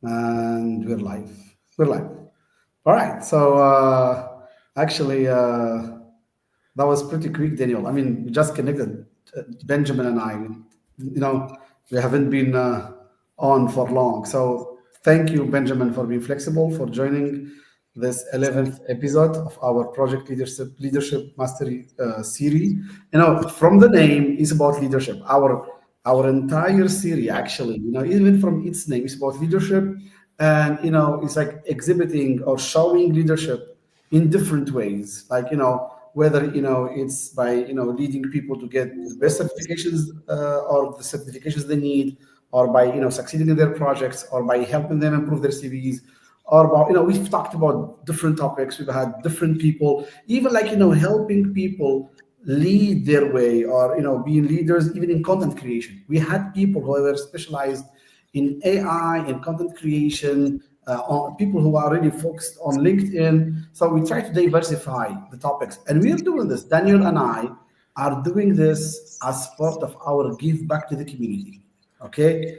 And we're live. We're live. All right. So actually, that was pretty quick, Daniel. I mean, we just connected, Benjamin and I. We haven't been on for long. So thank you, Benjamin, for being flexible, for joining this 11th episode of our Project Leadership Mastery series. From the name, is about leadership. Our entire series, actually, even from its name, is about leadership, and it's like exhibiting or showing leadership in different ways, like whether it's by leading people to get the best certifications, or the certifications they need, or by succeeding in their projects, or by helping them improve their CVs, or about we've talked about different topics, we've had different people, even like helping people lead their way, or being leaders even in content creation. We had people who were specialized in AI and content creation, on people who are really focused on LinkedIn. So we try to diversify the topics, and we're doing this. Daniel and I are doing this as part of our give back to the community. Okay,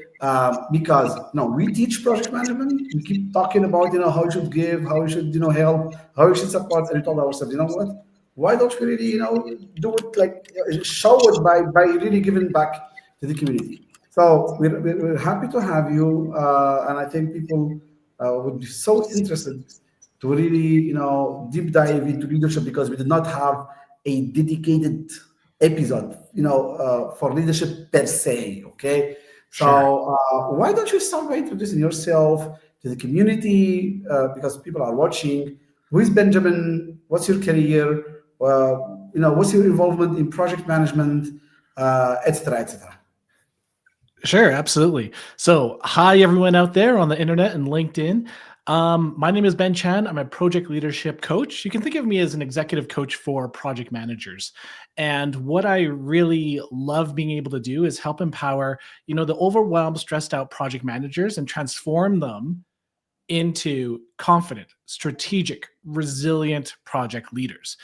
because we teach project management. We keep talking about how you should give, how you should help, how you should support, and we told ourselves, what? Why don't we really do it, like show it by really giving back to the community? So we're happy to have you, and I think people would be so interested to really, deep dive into leadership, because we did not have a dedicated episode, for leadership per se. Okay, Sure. so why don't you start by introducing yourself to the community, because people are watching. Who is Benjamin? What's your career? What's your involvement in project management, etc., etc. Sure, absolutely. So, hi everyone out there on the internet and LinkedIn. My name is Ben Chan. I'm a project leadership coach. You can think of me as an executive coach for project managers. And what I really love being able to do is help empower, the overwhelmed, stressed out project managers and transform them into confident, strategic, resilient project leaders.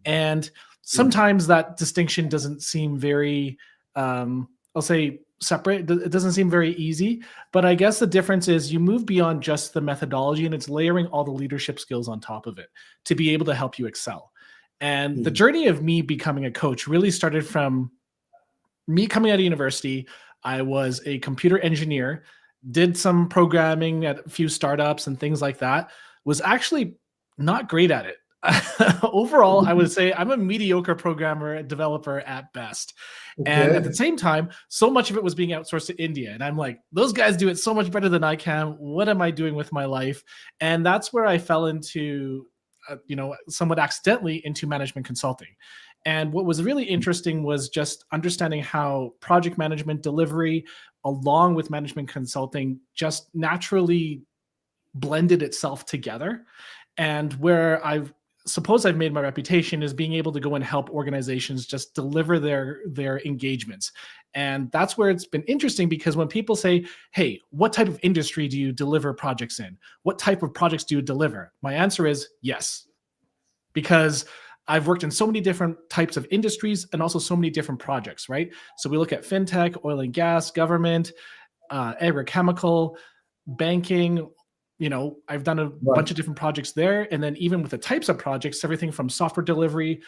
And sometimes that distinction doesn't seem very, I'll say, separate. It doesn't seem very easy, but I guess the difference is you move beyond just the methodology and it's layering all the leadership skills on top of it to be able to help you excel. And the Mm. journey of me becoming a coach really started from me coming out of university. I was a computer engineer, did some programming at a few startups and things like that, was actually not great at it. Overall, I would say I'm a mediocre programmer, developer at best. And at the Okay. same time, so much of it was being outsourced to India. And I'm like, those guys do it so much better than I can. What am I doing with my life? And that's where I fell into, somewhat accidentally into management consulting. And what was really interesting was just understanding how project management delivery, along with management consulting, just naturally blended itself together. And where I've made my reputation is being able to go and help organizations just deliver their engagements. And that's where it's been interesting, because when people say, hey, what type of industry do you deliver projects in? What type of projects do you deliver? My answer is yes, because I've worked in so many different types of industries and also so many different projects, right? So we look at fintech, oil and gas, government, agrochemical, banking. I've done a Right. bunch of different projects there. And then even with the types of projects, everything from software delivery,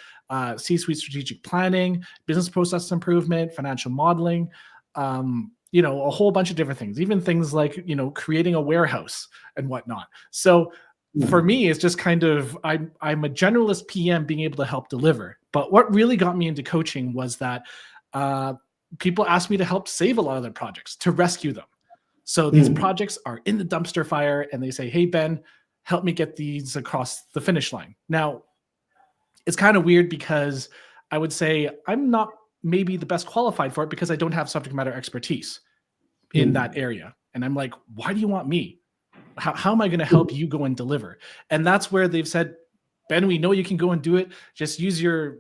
C-suite strategic planning, business process improvement, financial modeling, a whole bunch of different things, even things like, creating a warehouse and whatnot. So for Mm. me, it's just kind of, I'm a generalist PM being able to help deliver. But what really got me into coaching was that uh, people asked me to help save a lot of their projects, to rescue them. So these Mm. projects are in the dumpster fire and they say, hey, Ben, help me get these across the finish line. Now, it's kind of weird because I would say I'm not maybe the best qualified for it because I don't have subject matter expertise in that Mm. area. And I'm like, why do you want me? How am I going to help you go and deliver? And that's where they've said, Ben, we know you can go and do it. Just use your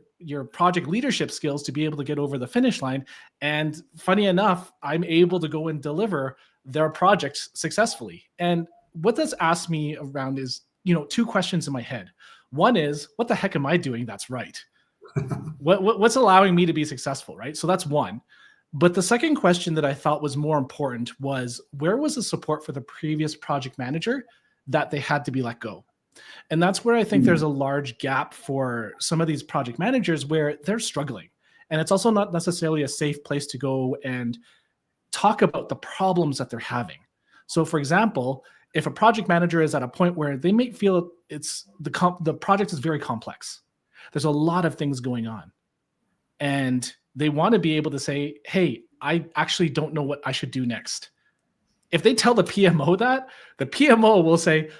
project leadership skills to be able to get over the finish line. And funny enough, I'm able to go and deliver their projects successfully. And what that's asked me around is, two questions in my head. One is, what the heck am I doing that's right? What's allowing me to be successful, right? So that's one. But the second question that I thought was more important was, where was the support for the previous project manager that they had to be let go? And that's where I think there's a large gap for some of these project managers where they're struggling. And it's also not necessarily a safe place to go and talk about the problems that they're having. So, for example, if a project manager is at a point where they may feel it's the project is very complex, there's a lot of things going on, and they want to be able to say, hey, I actually don't know what I should do next. If they tell the PMO that, the PMO will say,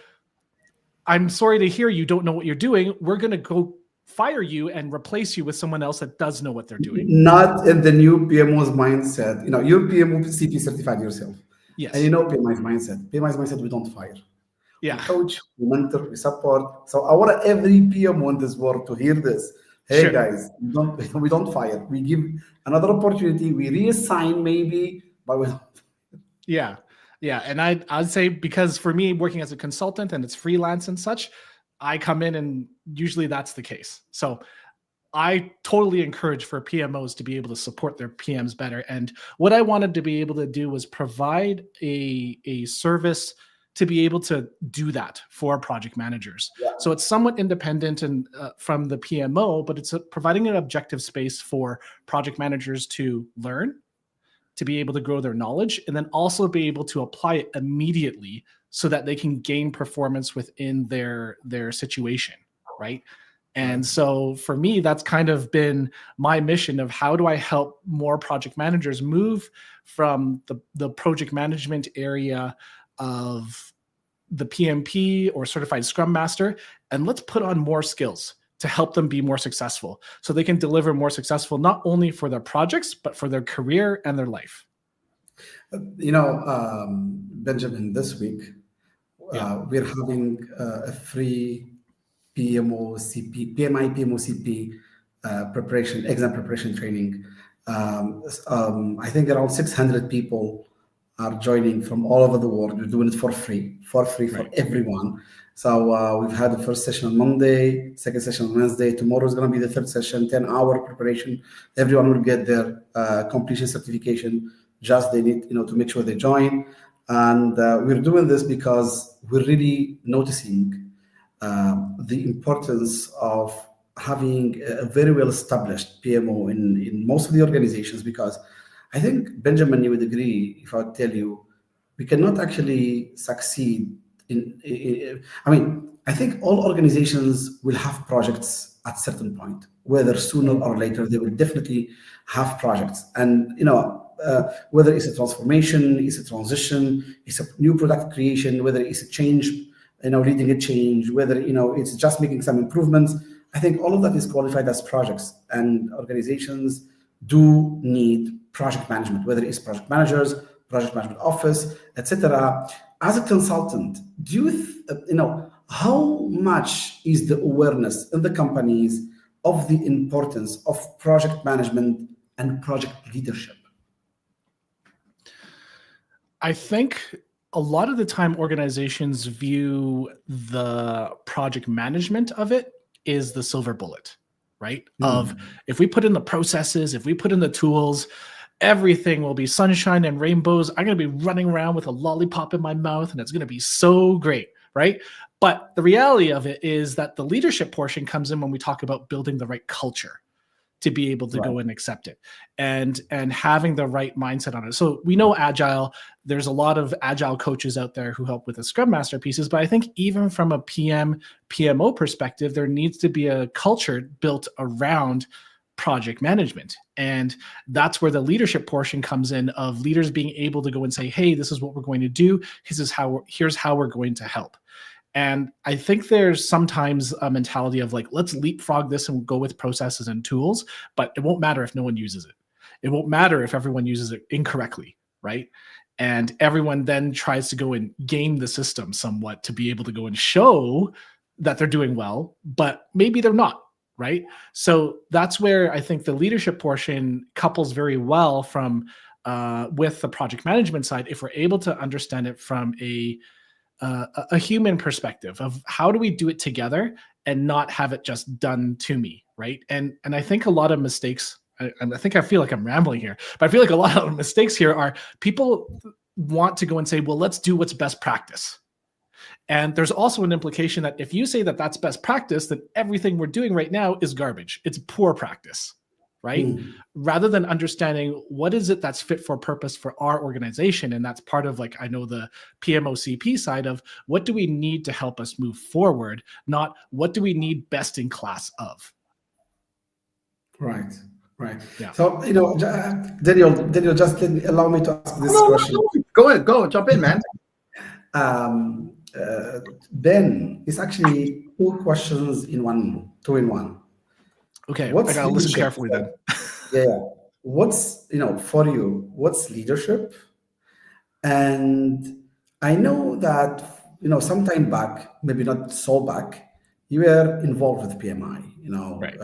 I'm sorry to hear you don't know what you're doing. We're going to go fire you and replace you with someone else that does know what they're doing. Not in the new PMO's mindset. You're PMO CP certified yourself. Yes. And PMI's mindset. PMI's mindset, we don't fire. Yeah. We coach, we mentor, we support. So I want every PMO in this world to hear this. Hey, sure. Guys, we don't fire. We give another opportunity. We reassign maybe, but we don't. Yeah. Yeah. And I'd say, because for me, working as a consultant and it's freelance and such, I come in and usually that's the case. So I totally encourage for PMOs to be able to support their PMs better. And what I wanted to be able to do was provide a service to be able to do that for project managers. Yeah. So it's somewhat independent and from the PMO, but it's providing an objective space for project managers to learn, to be able to grow their knowledge, and then also be able to apply it immediately so that they can gain performance within their situation, right? And so for me, that's kind of been my mission of how do I help more project managers move from the project management area of the PMP or certified Scrum Master, and let's put on more skills to help them be more successful so they can deliver more successful, not only for their projects, but for their career and their life. Benjamin, this week, we're having a free PMO CP, PMI PMO CP preparation, exam preparation training. I think around 600 people are joining from all over the world. We're doing it for free for everyone. So we've had the first session on Monday, second session on Wednesday. Tomorrow is going to be the third session, 10-hour preparation. Everyone will get their completion certification. Just they need to make sure they join. And we're doing this because we're really noticing the importance of having a very well-established PMO in most of the organizations, because I think, Benjamin, you would agree if I tell you, we cannot actually succeed I think all organizations will have projects at a certain point, whether sooner or later, they will definitely have projects. And, whether it's a transformation, it's a transition, it's a new product creation, whether it's a change, leading a change, whether, it's just making some improvements. I think all of that is qualified as projects, and organizations do need project management, whether it's project managers, project management office, etc. As a consultant, do you, how much is the awareness in the companies of the importance of project management and project leadership? I think a lot of the time organizations view the project management of it is the silver bullet, right? Of if we put in the processes, if we put in the tools, everything will be sunshine and rainbows. I'm going to be running around with a lollipop in my mouth and it's going to be so great, right? But the reality of it is that the leadership portion comes in when we talk about building the right culture to be able to go and accept it and having the right mindset on it. So we know Agile, there's a lot of Agile coaches out there who help with the Scrum Master pieces, but I think even from a PMO perspective, there needs to be a culture built around project management. And that's where the leadership portion comes in, of leaders being able to go and say, hey, this is what we're going to do. Here's how we're going to help. And I think there's sometimes a mentality of like, let's leapfrog this and go with processes and tools, but it won't matter if no one uses it. It won't matter if everyone uses it incorrectly, right? And everyone then tries to go and game the system somewhat to be able to go and show that they're doing well, but maybe they're not, right? So that's where I think the leadership portion couples very well from with the project management side, if we're able to understand it from a human perspective of how do we do it together and not have it just done to me, right? And I think a lot of mistakes I think I feel like I'm rambling here, but I feel like a lot of the mistakes here are people want to go and say, well, let's do what's best practice. And there's also an implication that if you say that that's best practice, then everything we're doing right now is garbage. It's poor practice, right? Mm. Rather than understanding what is it that's fit for purpose for our organization. And that's part of, like, I know the PMOCP side of what do we need to help us move forward, not what do we need best in class of. Right. Right. Yeah. So, Daniel, just allow me to ask this question. Go ahead, jump in, man. Ben, it's actually two questions in one, two in one. Okay, What's I gotta listen leadership? carefully then. Yeah. What's, for you, what's leadership? And I know that, some time back, maybe not so back, you were involved with PMI, Right.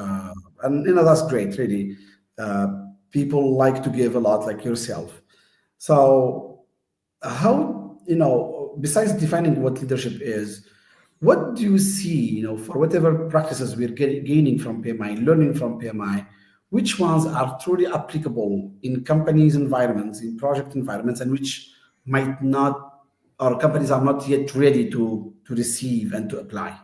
And, that's great, really. People like to give a lot, like yourself. So how, besides defining what leadership is, what do you see, for whatever practices we're gaining from PMI, learning from PMI, which ones are truly applicable in companies' environments, in project environments, and which might not, or companies are not yet ready to receive and to apply?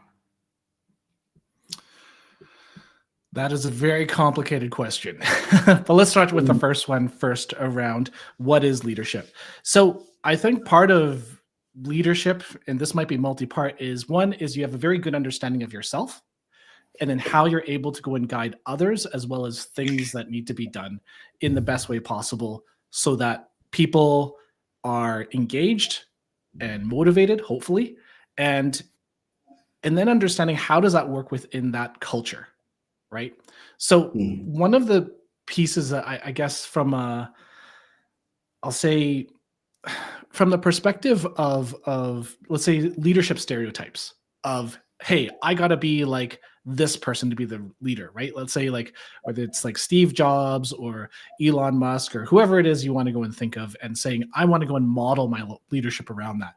That is a very complicated question. But let's start with the first one first, around what is leadership. So I think part of leadership, and this might be multi-part, is one is you have a very good understanding of yourself, and then how you're able to go and guide others, as well as things that need to be done in the best way possible so that people are engaged and motivated, hopefully, and then understanding how does that work within that culture, right? So one of the pieces that I guess from I'll say from the perspective of let's say leadership stereotypes of, hey, I gotta be like this person to be the leader, right? Let's say, like, whether it's like Steve Jobs or Elon Musk or whoever it is you want to go and think of, and saying, I want to go and model my leadership around that.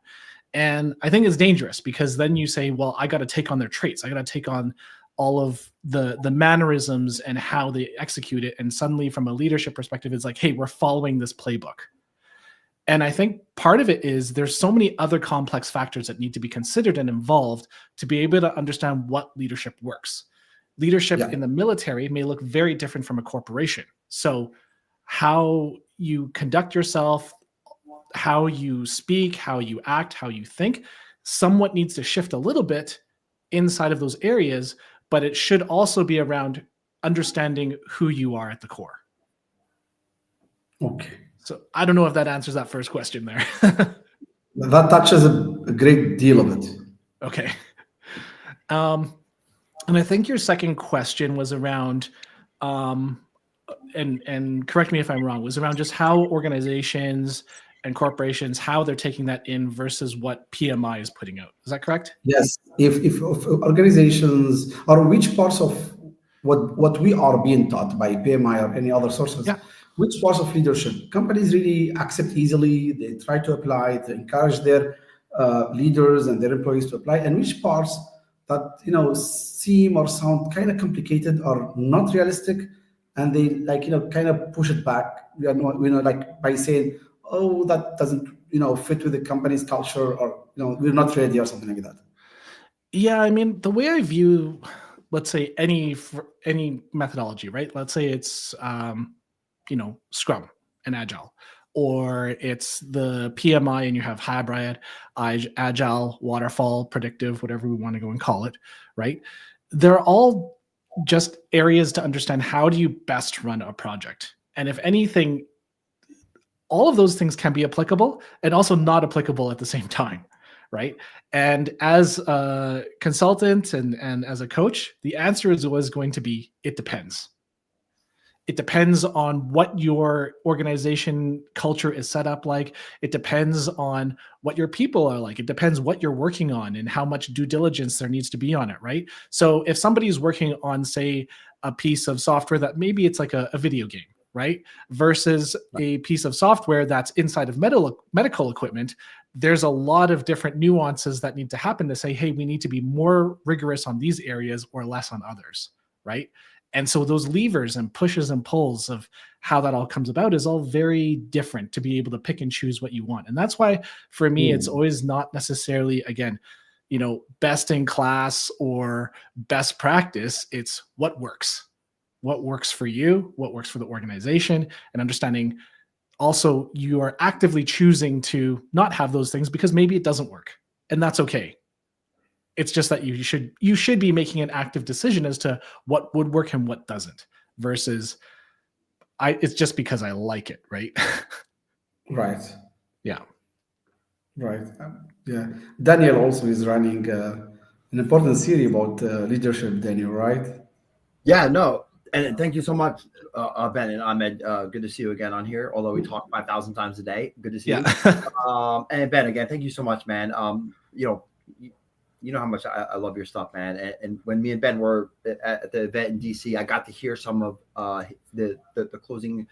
And I think it's dangerous, because then you say, well, I got to take on their traits. I got to take on all of the mannerisms and how they execute it. And suddenly from a leadership perspective, it's like, hey, we're following this playbook. And I think part of it is there's so many other complex factors that need to be considered and involved to be able to understand what leadership works. Leadership in the military may look very different from a corporation. So how you conduct yourself, how you speak, how you act, how you think, somewhat needs to shift a little bit inside of those areas, but it should also be around understanding who you are at the core. Okay. So I don't know if that answers that first question there. That touches a great deal of it. Okay. And I think your second question was around, and correct me if I'm wrong, was around just how organizations and corporations, how they're taking that in versus what PMI is putting out. Is that correct? Yes. If organizations, or which parts of what we are being taught by PMI or any other sources, which parts of leadership companies really accept easily, they try to apply, they encourage their leaders and their employees to apply, and which parts that seem or sound kind of complicated or not realistic, and they kind of push it back, like by saying, oh, that doesn't fit with the company's culture, or we're not ready, or something like that. Yeah, I mean, the way I view, let's say, any methodology, right? Let's say it's Scrum and Agile, or it's the PMI and you have hybrid, Agile, waterfall, predictive, whatever we want to go and call it, right? They're all just areas to understand how do you best run a project. And if anything, all of those things can be applicable and also not applicable at the same time, right? And as a consultant and as a coach, the answer is always going to be, it depends. It depends on what your organization culture is set up like. It depends on what your people are like. It depends what you're working on and how much due diligence there needs to be on it, right? So if somebody's working on, say, a piece of software that maybe it's like a video game, right? Versus a piece of software that's inside of medical equipment, there's a lot of different nuances that need to happen to say, hey, we need to be more rigorous on these areas or less on others, right? And so those levers and pushes and pulls of how that all comes about is all very different to be able to pick and choose what you want. And that's why for me, it's always not necessarily, again, best in class or best practice. It's what works for you, what works for the organization, and understanding also you are actively choosing to not have those things because maybe it doesn't work, and that's okay. It's just that you should be making an active decision as to what would work and what doesn't, versus it's just because I like it, right? Right. Yeah. Right. Yeah. Daniel also is running an important series about leadership, Daniel, right? Yeah, no. And thank you so much, Ben and Ahmed. Good to see you again on here. Although we talk 5,000 times a day. Good to see you. And Ben, again, thank you so much, man. You know how much I love your stuff, man. And when me and Ben were at the event in DC, I got to hear some of the closing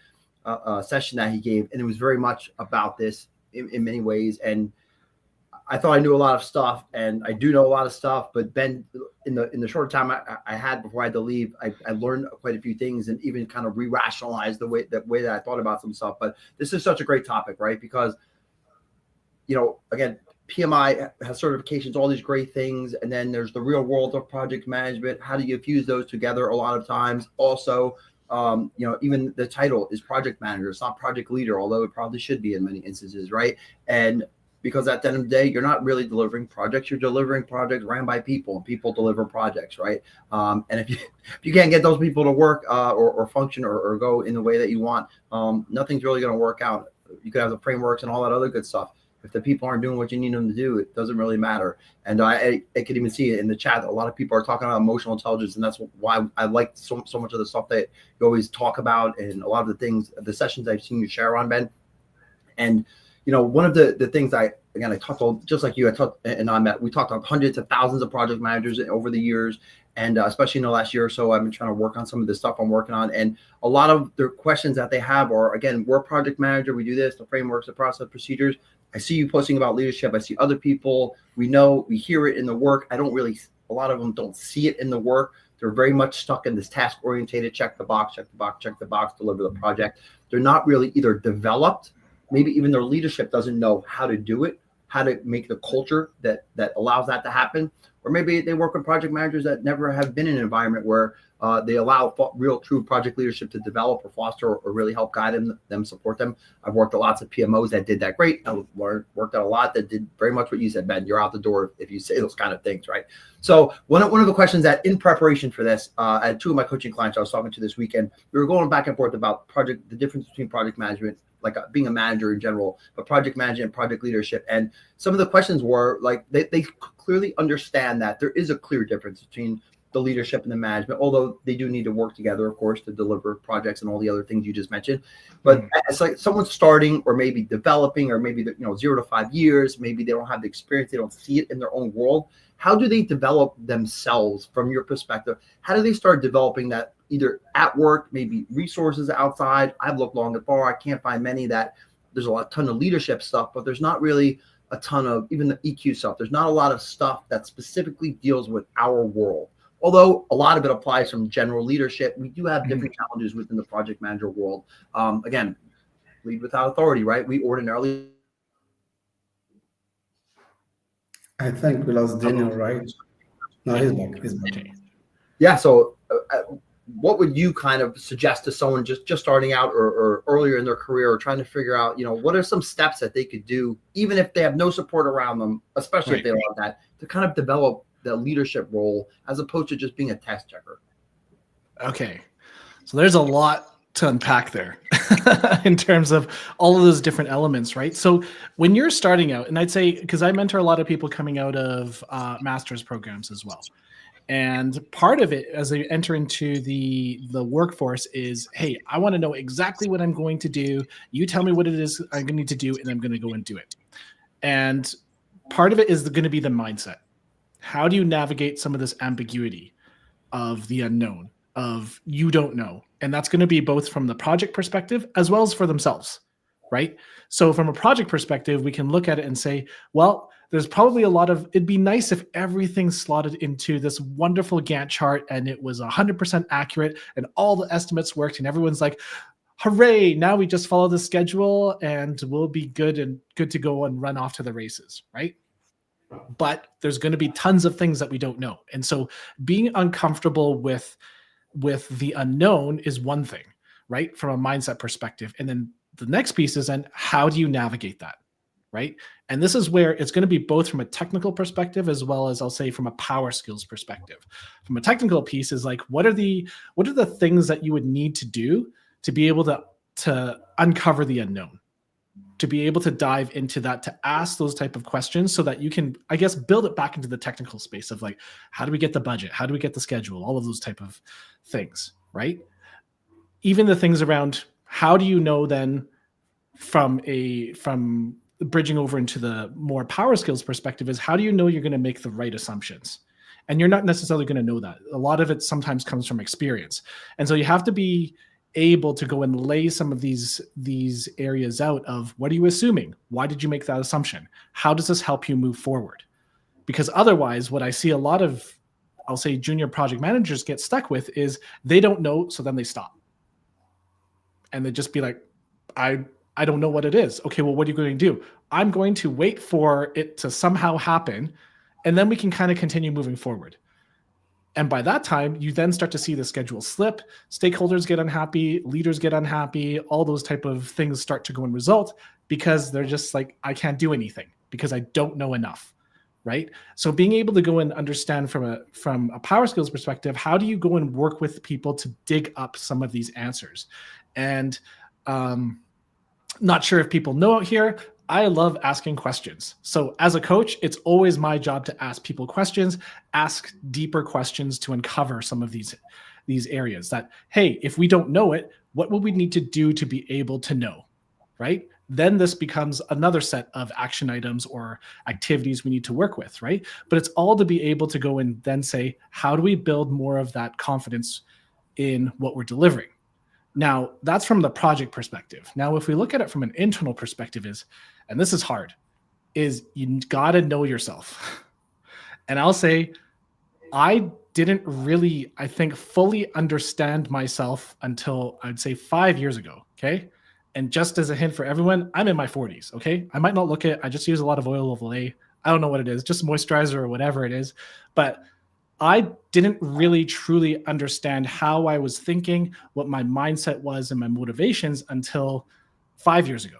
session that he gave, and it was very much about this in many ways. And I thought I knew a lot of stuff, and I do know a lot of stuff. But Ben, in the short time I had before I had to leave, I learned quite a few things, and even kind of re-rationalized the way that I thought about some stuff. But this is such a great topic, right? Because again, PMI has certifications, all these great things, and then there's the real world of project management. How do you fuse those together? A lot of times, also, even the title is project manager. It's not project leader, although it probably should be in many instances, right? And because at the end of the day, you're not really delivering projects. You're delivering projects ran by people, and people deliver projects, right? And if you can't get those people to work or function or go in the way that you want, nothing's really going to work out. You could have the frameworks and all that other good stuff. If the people aren't doing what you need them to do, it doesn't really matter. And I could even see it in the chat. A lot of people are talking about emotional intelligence, and that's why I like so much of the stuff that you always talk about, and a lot of the things, the sessions I've seen you share on, Ben. And one of the things I talked just like you, we talked to hundreds of thousands of project managers over the years, and especially in the last year or so, I've been trying to work on some of the stuff I'm working on. And a lot of their questions that they have are, again, we're a project manager, we do this, the frameworks, the process, procedures. I see you posting about leadership. I see other people. We hear it in the work. A lot of them don't see it in the work. They're very much stuck in this task orientated, check the box, deliver the project. They're not really either developed, maybe even their leadership doesn't know how to do it, how to make the culture that allows that to happen. Or maybe they work with project managers that never have been in an environment where they allow real true project leadership to develop or foster or really help guide them, support them. I've worked with lots of PMOs that did that great. I worked out a lot that did very much what you said, Ben. You're out the door if you say those kind of things, right? So one of the questions that in preparation for this, I had two of my coaching clients I was talking to this weekend. We were going back and forth about the difference between project management, like being a manager in general, but project management and project leadership. And some of the questions were like, they clearly understand that there is a clear difference between the leadership and the management, although they do need to work together, of course, to deliver projects and all the other things you just mentioned. But it's like someone starting or maybe developing, or maybe 0 to 5 years, maybe they don't have the experience, they don't see it in their own world. How do they develop themselves from your perspective? How do they start developing that either at work, maybe resources outside? I've looked long and far. I can't find many that there's a ton of leadership stuff, but there's not really a ton of even the EQ stuff. There's not a lot of stuff that specifically deals with our world. Although a lot of it applies from general leadership, we do have different challenges within the project manager world. Again, lead without authority, right? We ordinarily. I think we lost Daniel, right? No, he's back. He's back. Yeah. So what would you kind of suggest to someone just starting out or earlier in their career, or trying to figure out, what are some steps that they could do, even if they have no support around them, especially if they love that, to kind of develop the leadership role as opposed to just being a task checker? Okay. So there's a lot to unpack there in terms of all of those different elements, right? So when you're starting out, and I'd say, because I mentor a lot of people coming out of master's programs as well. And part of it as they enter into the workforce is, hey, I want to know exactly what I'm going to do. You tell me what it is I'm going to need to do, and I'm going to go and do it. And part of it is going to be the mindset. How do you navigate some of this ambiguity of the unknown, of you don't know? And that's going to be both from the project perspective as well as for themselves, right? So from a project perspective, we can look at it and say, well, there's probably a lot of, it'd be nice if everything slotted into this wonderful Gantt chart and it was 100% accurate and all the estimates worked and everyone's like, hooray, now we just follow the schedule and we'll be good to go and run off to the races, right? But there's going to be tons of things that we don't know. And so being uncomfortable with the unknown is one thing, right? From a mindset perspective. And then the next piece is then how do you navigate that, right? And this is where it's going to be both from a technical perspective as well as I'll say from a power skills perspective. From a technical piece is like, what are the things that you would need to do to be able to uncover the unknown, to be able to dive into that, to ask those type of questions so that you can, I guess, build it back into the technical space of like, how do we get the budget? How do we get the schedule? All of those type of things, right? Even the things around how do you know then from bridging over into the more power skills perspective is how do you know you're going to make the right assumptions? And you're not necessarily going to know that. A lot of it sometimes comes from experience. And so you have to be able to go and lay some of these areas out of what are you assuming? Why did you make that assumption? How does this help you move forward? Because otherwise, what I see a lot of, I'll say junior project managers get stuck with is they don't know, so then they stop. And they just be like, I don't know what it is. Okay, well, what are you going to do? I'm going to wait for it to somehow happen, and then we can kind of continue moving forward. And by that time, you then start to see the schedule slip, stakeholders get unhappy, leaders get unhappy, all those type of things start to go and result because they're just like, I can't do anything because I don't know enough, right? So being able to go and understand from a power skills perspective, how do you go and work with people to dig up some of these answers? And not sure if people know out here, I love asking questions. So as a coach, it's always my job to ask people questions, ask deeper questions to uncover some of these areas that, hey, if we don't know it, what will we need to do to be able to know, right? Then this becomes another set of action items or activities we need to work with, right? But it's all to be able to go and then say, how do we build more of that confidence in what we're delivering? Now, that's from the project perspective. Now, if we look at it from an internal perspective and this is hard, is you got to know yourself. And I'll say, I didn't really, I think, fully understand myself until I'd say 5 years ago, okay? And just as a hint for everyone, I'm in my 40s, okay? I might not look it. I just use a lot of oil of Olay. I don't know what it is, just moisturizer or whatever it is. But I didn't really truly understand how I was thinking, what my mindset was and my motivations until 5 years ago,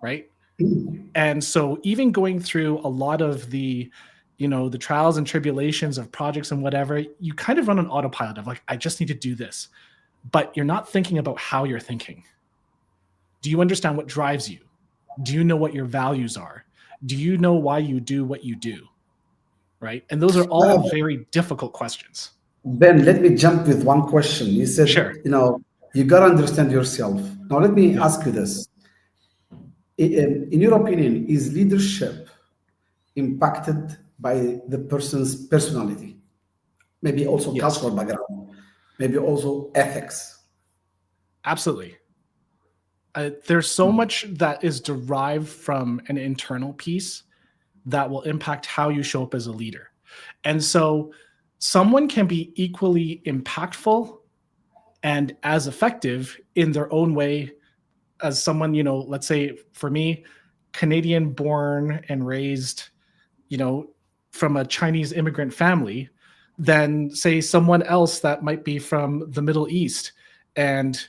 right? And so even going through a lot of the trials and tribulations of projects and whatever, you kind of run an autopilot of like, I just need to do this. But you're not thinking about how you're thinking. Do you understand what drives you? Do you know what your values are? Do you know why you do what you do? Right? And those are all very difficult questions. Ben, let me jump with one question. You said, sure. You got to understand yourself. Now, let me ask you this. In your opinion, is leadership impacted by the person's personality? Maybe also cultural background, maybe also ethics? Absolutely. There's so much that is derived from an internal piece that will impact how you show up as a leader. And so someone can be equally impactful and as effective in their own way as someone, let's say for me, Canadian born and raised, from a Chinese immigrant family, than say someone else that might be from the Middle East and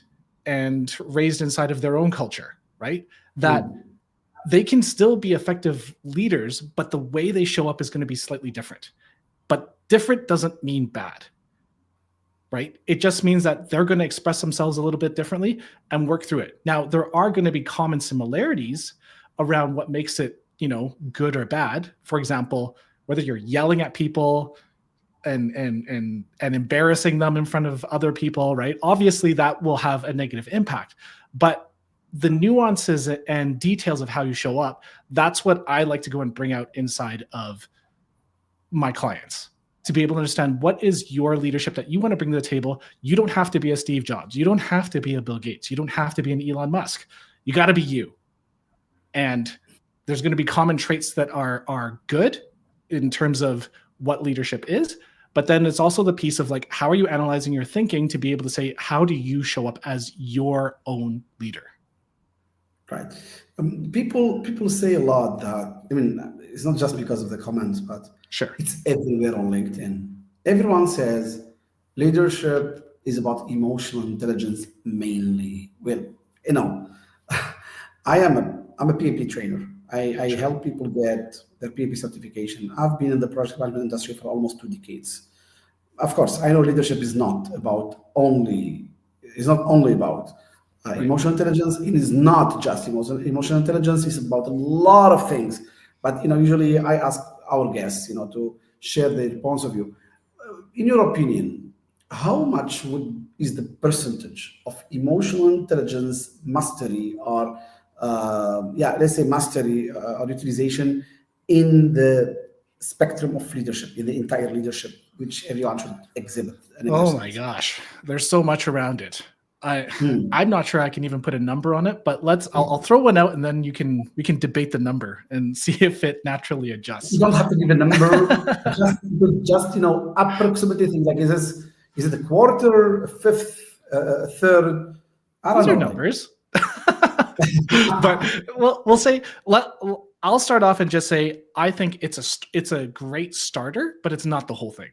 raised inside of their own culture, right? That they can still be effective leaders, but the way they show up is going to be slightly different. But different doesn't mean bad, right? It just means that they're going to express themselves a little bit differently and work through it. Now, there are going to be common similarities around what makes it, good or bad. For example, whether you're yelling at people and embarrassing them in front of other people, right? Obviously, that will have a negative impact. But the nuances and details of how you show up, that's what I like to go and bring out inside of my clients to be able to understand what is your leadership that you want to bring to the table. You don't have to be a Steve Jobs. You don't have to be a Bill Gates. You don't have to be an Elon Musk. You got to be you. And there's going to be common traits that are good in terms of what leadership is. But then it's also the piece of like, how are you analyzing your thinking to be able to say, how do you show up as your own leader? Right. People say a lot that, I mean, it's not just because of the comments, but Sure. it's everywhere on LinkedIn. Everyone says leadership is about emotional intelligence mainly. Well, you know, I'm a PMP trainer. I help people get their PMP certification. I've been in the project management industry for almost 2 decades. Of course, I know leadership is not only about emotional intelligence. It is not just emotional intelligence. It's about a lot of things. But usually I ask our guests, to share their points of view. In your opinion, how much is the percentage of emotional intelligence mastery, or let's say mastery or utilization in the spectrum of leadership, in the entire leadership, which everyone should exhibit? Oh my gosh, there's so much around it. I'm not sure I can even put a number on it, but I'll throw one out, and then we can debate the number and see if it naturally adjusts. You don't have to give a number, just approximately things like, is it a quarter, a fifth, a third? I don't know. Those are numbers. But we'll say I'll start off and just say I think it's a great starter, but it's not the whole thing,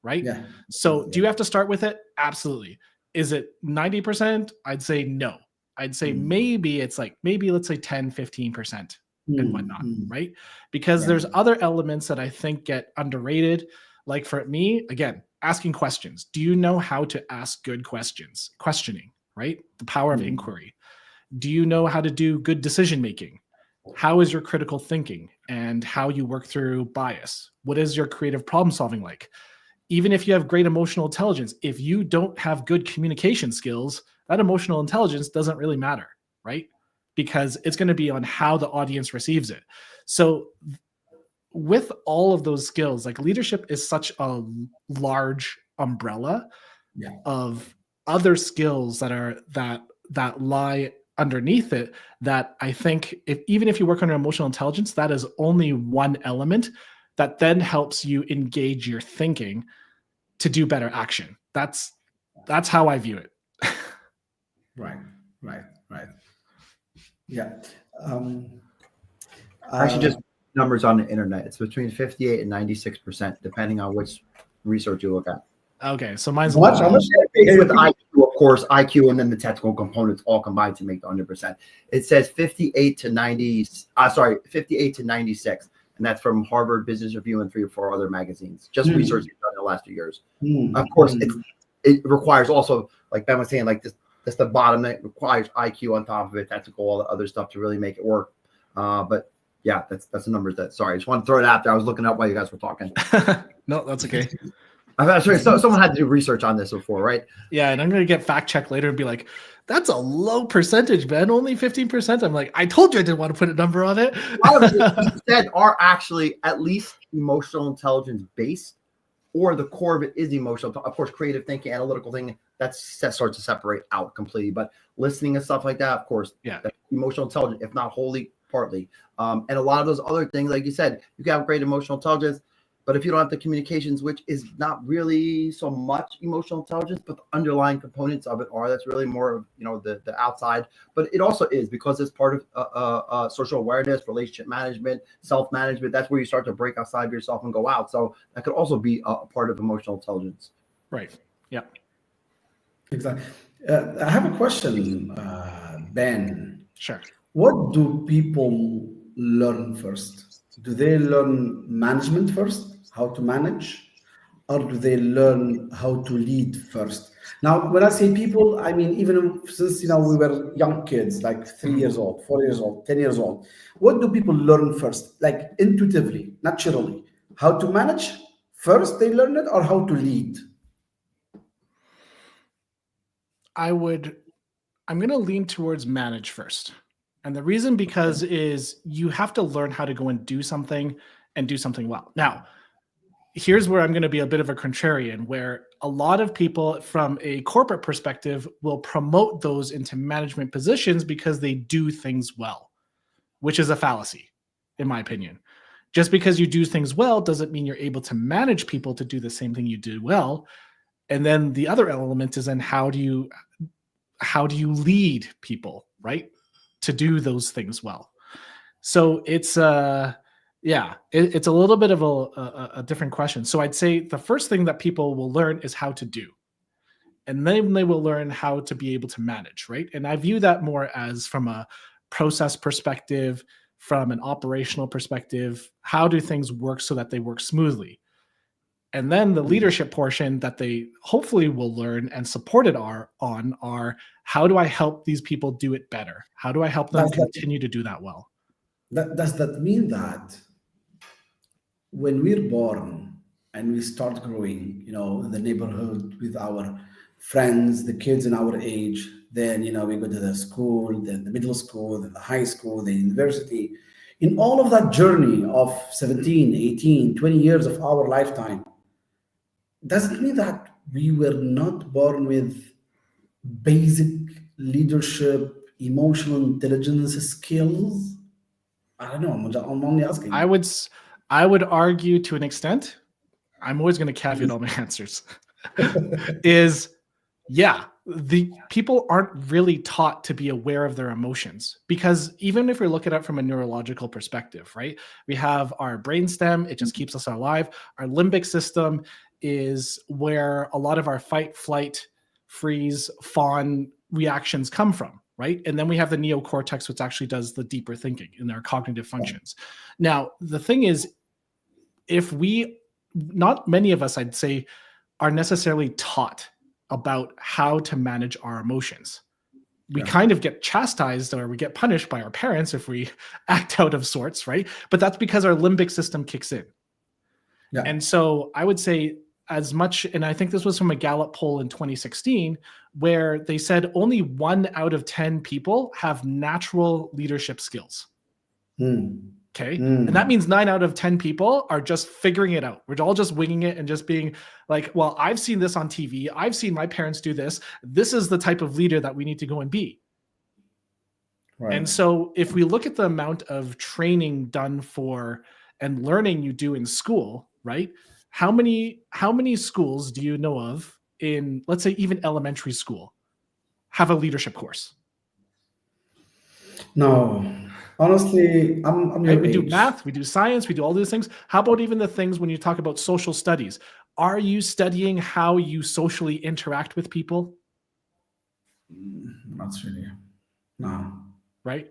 right? Yeah. So do you have to start with it? Absolutely. Is it 90%? I'd say no. I'd say maybe let's say 10, 15% and whatnot, right? Because there's other elements that I think get underrated. Like for me, again, asking questions. Do you know how to ask good questions? Questioning, right? The power of inquiry. Do you know how to do good decision making? How is your critical thinking and how you work through bias? What is your creative problem solving like? Even if you have great emotional intelligence, if you don't have good communication skills, that emotional intelligence doesn't really matter, right? Because it's going to be on how the audience receives it. So with all of those skills, like leadership is such a large umbrella of other skills that lie underneath it, that I think even if you work on your emotional intelligence, that is only one element that then helps you engage your thinking to do better action. That's how I view it. Right. Yeah. Actually, just numbers on the internet. It's between 58 and 96%, depending on which research you look at. Okay, so mine's how much? With IQ, of course, IQ and then the technical components all combined to make the 100%. It says 58 to 96. And that's from Harvard Business Review and 3 or 4 other magazines. Just research done in the last few years. Of course, it requires also, like Ben was saying, like that's the bottom that requires IQ on top of it, technical, all the other stuff to really make it work. But yeah, that's the numbers. Sorry, I just want to throw it out there. I was looking up while you guys were talking. No, that's okay. I'm sorry. So someone had to do research on this before, right? Yeah, and I'm going to get fact checked later and be like, that's a low percentage, Ben. Only 15%. I'm like, I told you I didn't want to put a number on it. Said are actually at least emotional intelligence based, or the core of it is emotional. Of course, creative thinking, analytical thinking, that starts to separate out completely. But listening and stuff like that, of course, that's emotional intelligence, if not wholly, partly. And a lot of those other things, like you said, you can have great emotional intelligence, but if you don't have the communications, which is not really so much emotional intelligence, but the underlying components of it that's really more of, the outside. But it also is, because it's part of social awareness, relationship management, self-management. That's where you start to break outside of yourself and go out. So that could also be a part of emotional intelligence. Right. Yeah. Exactly. I have a question, Ben. Sure. What do people learn first? Do they learn management first? How to manage, or do they learn how to lead first? Now, when I say people, I mean even since we were young kids, like 3 years old, 4 years old, 10 years old. What do people learn first, like intuitively, naturally? How to manage first? They learn it, or how to lead? I'm going to lean towards manage first, and the reason because is you have to learn how to go and do something well. Now, here's where I'm going to be a bit of a contrarian, where a lot of people from a corporate perspective will promote those into management positions because they do things well, which is a fallacy. in my opinion. Just because you do things well doesn't mean you're able to manage people to do the same thing you do well. And then the other element is then how do you lead people, right, to do those things well? So it's it's a little bit of a different question. So I'd say the first thing that people will learn is how to do, and then they will learn how to be able to manage, right? And I view that more as from a process perspective, from an operational perspective. How do things work so that they work smoothly? And then the leadership portion that they hopefully will learn and supported are how do I help these people do it better? How do I help them continue to do that well? Does that mean that when we're born and we start growing, in the neighborhood with our friends, the kids in our age, then, we go to the school, then the middle school, then the high school, the university. In all of that journey of 17, 18, 20 years of our lifetime, does it mean that we were not born with basic leadership, emotional intelligence skills? I don't know. I'm only asking. I would argue to an extent, I'm always going to caveat all my answers, the people aren't really taught to be aware of their emotions, because even if we look at it from a neurological perspective, right? We have our brainstem, it just keeps us alive. Our limbic system is where a lot of our fight, flight, freeze, fawn reactions come from, right? And then we have the neocortex, which actually does the deeper thinking in our cognitive functions. Now, the thing is, not many of us, I'd say, are necessarily taught about how to manage our emotions. We kind of get chastised or we get punished by our parents if we act out of sorts, right? But that's because our limbic system kicks in. Yeah. And so I would say as much, and I think this was from a Gallup poll in 2016, where they said only 1 out of 10 people have natural leadership skills. Okay. And that means 9 out of 10 people are just figuring it out. We're all just winging it and just being like, well, I've seen this on TV. I've seen my parents do this. This is the type of leader that we need to go and be. Right. And so if we look at the amount of training done for and learning you do in school, right? How many schools do you know of in, let's say, even elementary school have a leadership course? No. Honestly, I'm your we age. do math, we do science, we do all these things. How about even the things when you talk about social studies? Are you studying how you socially interact with people? Not really. No. Right?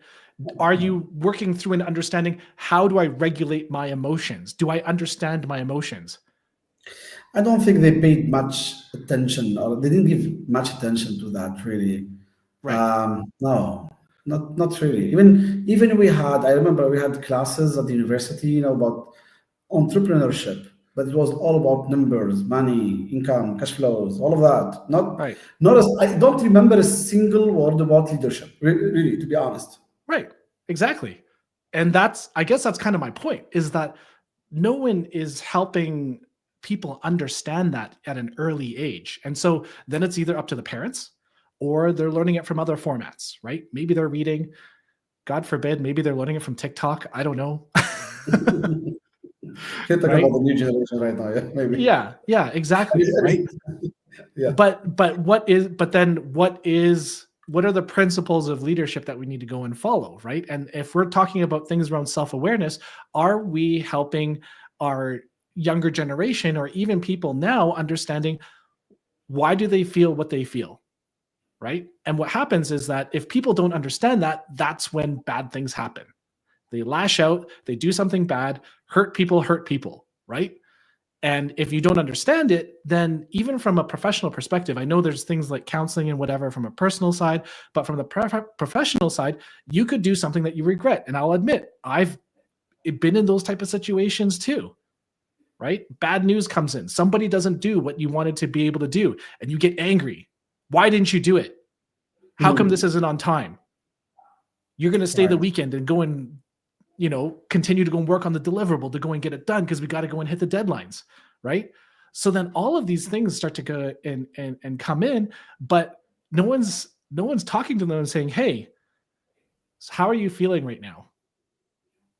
Are you working through and understanding how do I regulate my emotions? Do I understand my emotions? I don't think they paid much attention, or they didn't give much attention to that, really. Right. No. Not really. I remember we had classes at the university, about entrepreneurship, but it was all about numbers, money, income, cash flows, all of that. I don't remember a single word about leadership, really, to be honest. Right. Exactly. And I guess that's kind of my point, is that no one is helping people understand that at an early age. And so then it's either up to the parents, or they're learning it from other formats, right? Maybe they're reading, God forbid, maybe they're learning it from TikTok. I don't know. Can't talk about the new generation right now, yeah, maybe. Yeah, exactly, right? Yeah. But what are the principles of leadership that we need to go and follow, right? And if we're talking about things around self-awareness, are we helping our younger generation, or even people now, understanding why do they feel what they feel? Right? And what happens is that if people don't understand that, that's when bad things happen. They lash out, they do something bad, hurt people, right? And if you don't understand it, then even from a professional perspective, I know there's things like counseling and whatever from a personal side, but from the professional side, you could do something that you regret. And I'll admit, I've been in those type of situations too, right? Bad news comes in. Somebody doesn't do what you wanted to be able to do, and you get angry. Why didn't you do it? How come this isn't on time? You're going to stay the weekend and go and, continue to go and work on the deliverable to go and get it done because we got to go and hit the deadlines, right? So then all of these things start to go and come in, but no one's talking to them and saying, hey, how are you feeling right now?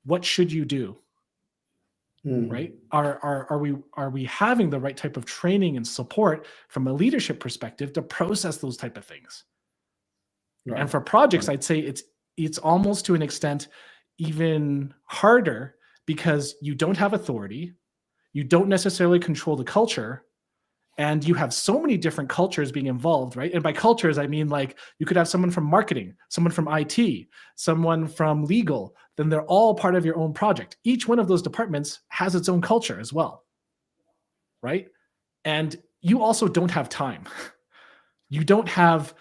what should you do? Right? Are we having the right type of training and support from a leadership perspective to process those type of things? Right. And for projects, I'd say it's almost to an extent even harder because you don't have authority, you don't necessarily control the culture, and you have so many different cultures being involved, right? And by cultures, I mean like you could have someone from marketing, someone from IT, someone from legal, then they're all part of your own project. Each one of those departments has its own culture as well, right? And you also don't have time. You don't have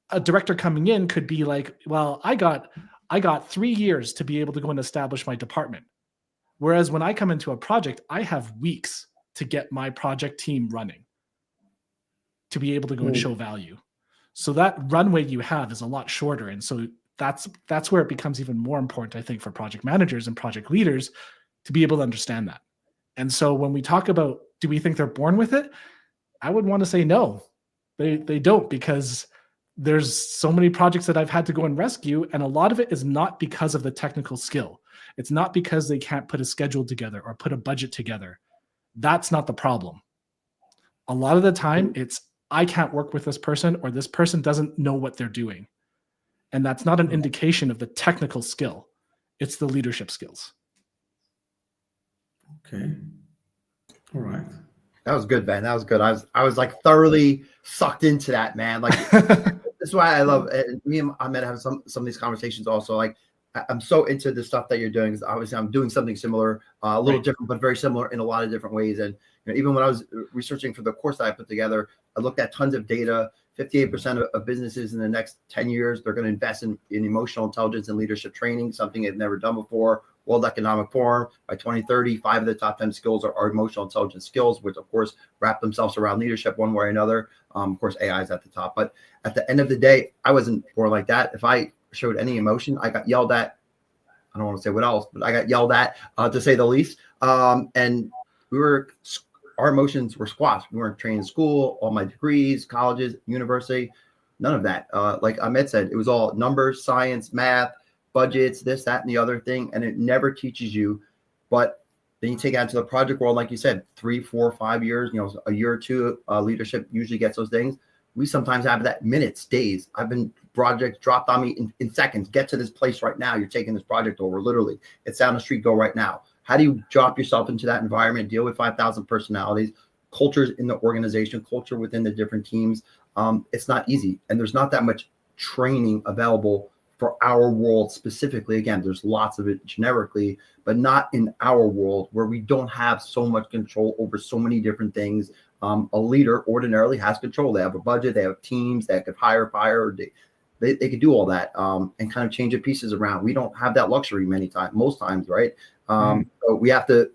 a director coming in could be like, well, I got 3 years to be able to go and establish my department. Whereas when I come into a project, I have weeks to get my project team running, to be able to go and show value. So that runway you have is a lot shorter. And so that's where it becomes even more important, I think, for project managers and project leaders to be able to understand that. And so when we talk about, do we think they're born with it? I would want to say no, they don't, because there's so many projects that I've had to go and rescue. And a lot of it is not because of the technical skill. It's not because they can't put a schedule together or put a budget together. That's not the problem. A lot of the time it's, I can't work with this person, or this person doesn't know what they're doing. And that's not an indication of the technical skill. It's the leadership skills. Okay. All right. That was good, man. That was good. I was like thoroughly sucked into that, man. Like that's why I love it. Me and Ahmed have some of these conversations also. Like I'm so into the stuff that you're doing, because obviously I'm doing something similar, a little different, but very similar in a lot of different ways. And even when I was researching for the course that I put together, I looked at tons of data. 58% of businesses in the next 10 years, they're going to invest in emotional intelligence and leadership training, something they've never done before. World Economic Forum, by 2030, 5 of the top 10 skills are emotional intelligence skills, which of course wrap themselves around leadership one way or another. Of course, AI is at the top. But at the end of the day, I wasn't born like that. If I showed any emotion, I got yelled at. I don't want to say what else, but I got yelled at, to say the least. And our emotions were squashed. We weren't trained in school, all my degrees, colleges, university, none of that. Like Ahmed said, it was all numbers, science, math, budgets, this, that, and the other thing. And it never teaches you. But then you take it out to the project world, like you said, 3, 4, 5 years, a year or two, leadership usually gets those things. We sometimes have that minutes, days. I've been projects dropped on me in seconds. Get to this place right now. You're taking this project over, literally. It's down the street, go right now. How do you drop yourself into that environment, deal with 5,000 personalities, cultures in the organization, culture within the different teams? It's not easy. And there's not that much training available for our world specifically. Again, there's lots of it generically, but not in our world where we don't have so much control over so many different things. A leader ordinarily has control. They have a budget, they have teams that could hire, fire, they could do all that and kind of change the pieces around. We don't have that luxury most times, right? So we have to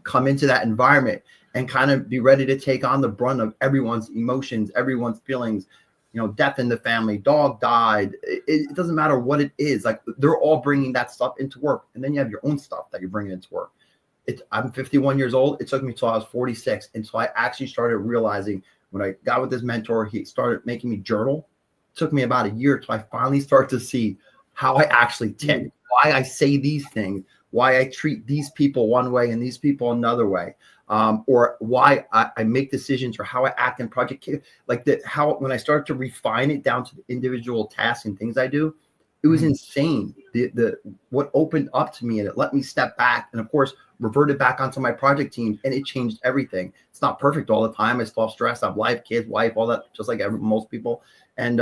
come into that environment and kind of be ready to take on the brunt of everyone's emotions, everyone's feelings, death in the family, dog died. It doesn't matter what it is. Like they're all bringing that stuff into work. And then you have your own stuff that you're bringing into work. I'm 51 years old. It took me till I was 46. And so I actually started realizing when I got with this mentor, he started making me journal. It took me about a year till I finally start to see how I actually tick, why I say these things, why I treat these people one way and these people another way, or why I make decisions, or how I act in project. Like how when I started to refine it down to the individual tasks and things I do, it was insane. What opened up to me, and it let me step back, and of course reverted back onto my project team, and it changed everything. It's not perfect all the time. I still have stress. I have life, kids, wife, all that, just like most people. And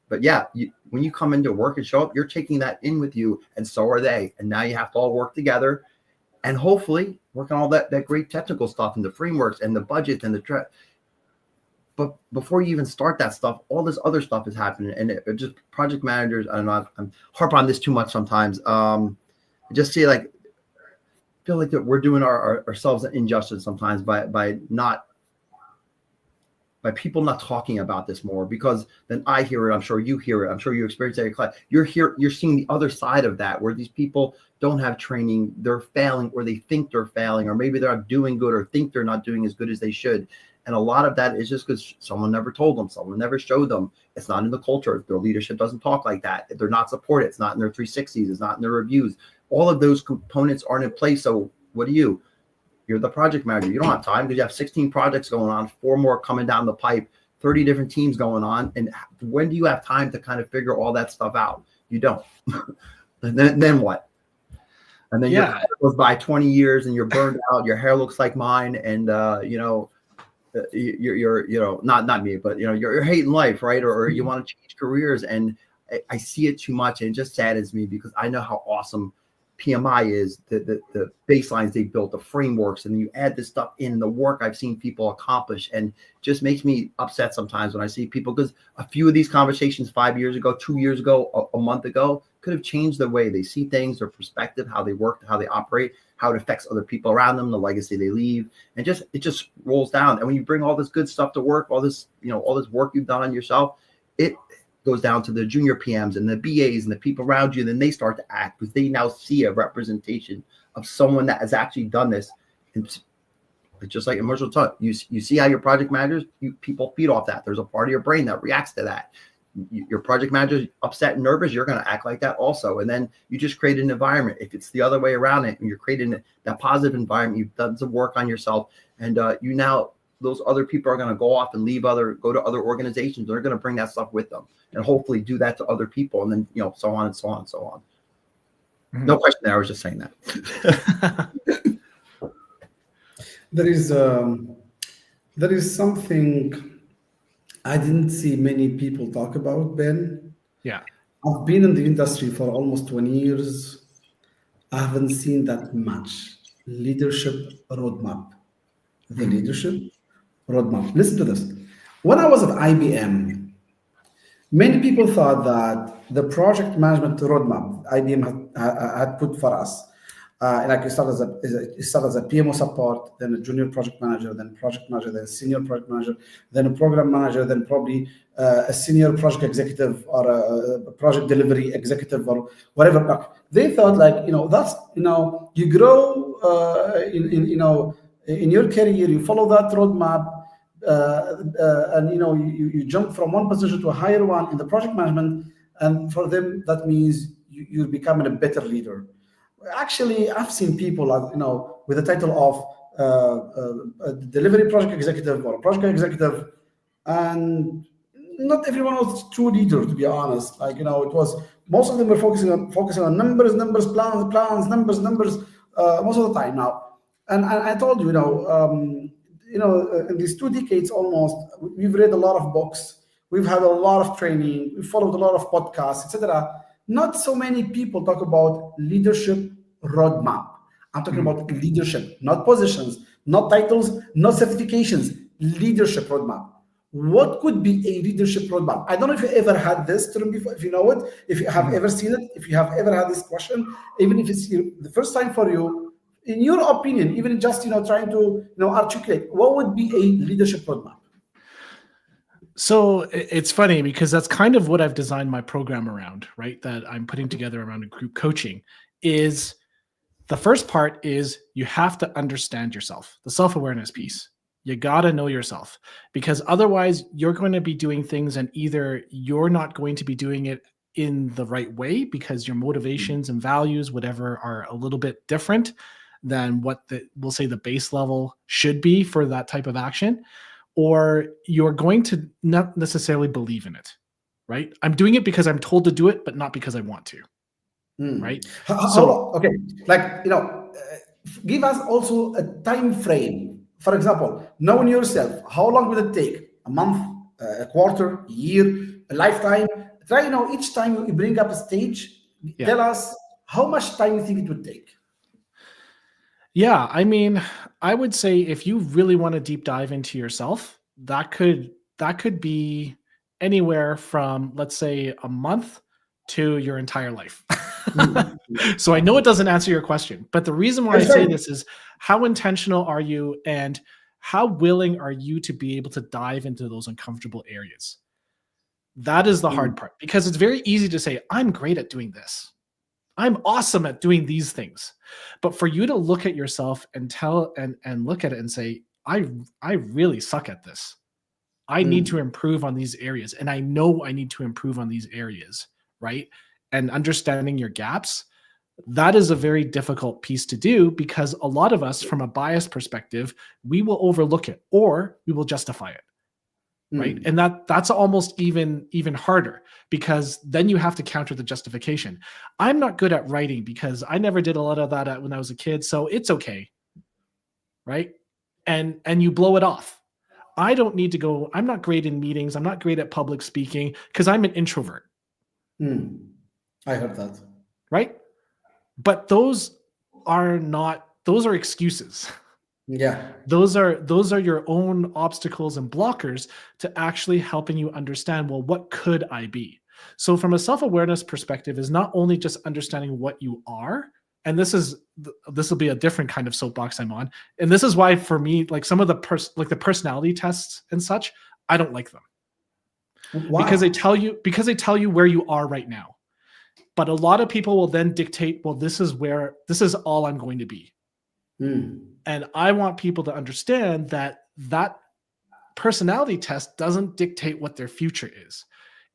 but yeah, when you come into work and show up, you're taking that in with you, and so are they. And now you have to all work together, and hopefully work on all that great technical stuff and the frameworks and the budget and But before you even start that stuff, all this other stuff is happening. And it just project managers, I don't know, I'm harp on this too much sometimes. Just see feel like that we're doing ourselves an injustice sometimes by people not talking about this more, because then I hear it, I'm sure you hear it, I'm sure you experience it in your class. You're seeing the other side of that, where these people don't have training, they're failing, or they think they're failing, or maybe they're not doing good, or think they're not doing as good as they should. And a lot of that is just because someone never told them, someone never showed them. It's not in the culture. Their leadership doesn't talk like that. They're not supported. It's not in their 360s. It's not in their reviews. all of those components aren't in place. So what do you? You're the project manager. You don't have time because you have 16 projects going on, 4 more coming down the pipe, 30 different teams going on. And when do you have time to kind of figure all that stuff out? You don't. And then what? And then your career goes by 20 years and you're burned out. Your hair looks like mine. And, you're not me, but, you're hating life, right? Or you want to change careers. And I see it too much. And it just saddens me because I know how awesome PMI is, the baselines they built, the frameworks, and you add this stuff in the work I've seen people accomplish, and just makes me upset sometimes when I see people, because a few of these conversations 5 years ago, 2 years ago, a month ago could have changed the way they see things, their perspective, how they work, how they operate, how it affects other people around them, the legacy they leave, and it just rolls down. And when you bring all this good stuff to work, all this work you've done on yourself, it goes down to the junior PMs and the BAs and the people around you, and then they start to act because they now see a representation of someone that has actually done this. And it's just like Marshall taught, you see how your project managers, people feed off that. There's a part of your brain that reacts to that. Your project manager is upset and nervous, you're going to act like that also. And then you just create an environment. If it's the other way around it, and you're creating that positive environment, you've done some work on yourself, and those other people are going to go off and go to other organizations. They're going to bring that stuff with them and hopefully do that to other people. And then, so on and so on and so on. Mm-hmm. No question there. I was just saying that. There is something I didn't see many people talk about, Ben. Yeah. I've been in the industry for almost 20 years. I haven't seen that much leadership roadmap. The leadership roadmap. Listen to this. When I was at IBM, many people thought that the project management roadmap IBM had put for us, like you start as a PMO support, then a junior project manager, then project manager, then senior project manager, then a program manager, then probably a senior project executive or a project delivery executive or whatever. Like, they thought that's you grow in your career, you follow that roadmap, and you jump from one position to a higher one in the project management, and for them that means you're becoming a better leader. Actually, I've seen people with the title of a delivery project executive or a project executive, and not everyone was a true leader, to be honest. It was, most of them were focusing on numbers, plans, numbers, most of the time now. And I told you, in these 2 decades almost, we've read a lot of books, we've had a lot of training, we've followed a lot of podcasts, etc. Not so many people talk about leadership roadmap. I'm talking about leadership, not positions, not titles, not certifications, leadership roadmap. What could be a leadership roadmap? I don't know if you ever had this term before, if you know it, if you have ever seen it, if you have ever had this question, even if it's the first time for you. In your opinion, even just trying to articulate, what would be a leadership roadmap? So it's funny because that's kind of what I've designed my program around, right? That I'm putting together around a group coaching. Is the first part is you have to understand yourself, the self-awareness piece. You got to know yourself, because otherwise you're going to be doing things and either you're not going to be doing it in the right way because your motivations and values, whatever, are a little bit different than what we'll say the base level should be for that type of action, or you're going to not necessarily believe in it, right? I'm doing it because I'm told to do it, but not because I want to, right? Okay, give us also a time frame. For example, knowing yourself, how long will it take? A month, a quarter, a year, a lifetime? Try, each time you bring up a stage, tell us how much time you think it would take. Yeah, I mean, I would say if you really want to deep dive into yourself, that could be anywhere from, let's say, a month to your entire life. So I know it doesn't answer your question, but the reason why I say this is, how intentional are you and how willing are you to be able to dive into those uncomfortable areas? That is the hard part, because it's very easy to say, I'm great at doing this. I'm awesome at doing these things. But for you to look at yourself and look at it and say, I really suck at this. I need to improve on these areas. And I know I need to improve on these areas, right? And understanding your gaps, That is a very difficult piece to do because a lot of us, from a bias perspective, we will overlook it or we will justify it. Right. And that's almost even harder because then you have to counter the justification. I'm not good at writing because I never did a lot of that when I was a kid. So it's okay. Right. And you blow it off. I don't need to go. I'm not great in meetings. I'm not great at public speaking because I'm an introvert. I heard that. Right. But those are excuses. Yeah. Those are your own obstacles and blockers to actually helping you understand, well, what could I be? So from a self-awareness perspective is not only just understanding what you are, and this will be a different kind of soapbox I'm on. And this is why for me, like some of the personality tests and such, I don't like them. Why? Because they tell you where you are right now. But a lot of people will then dictate, well, this is all I'm going to be. And I want people to understand that personality test doesn't dictate what their future is.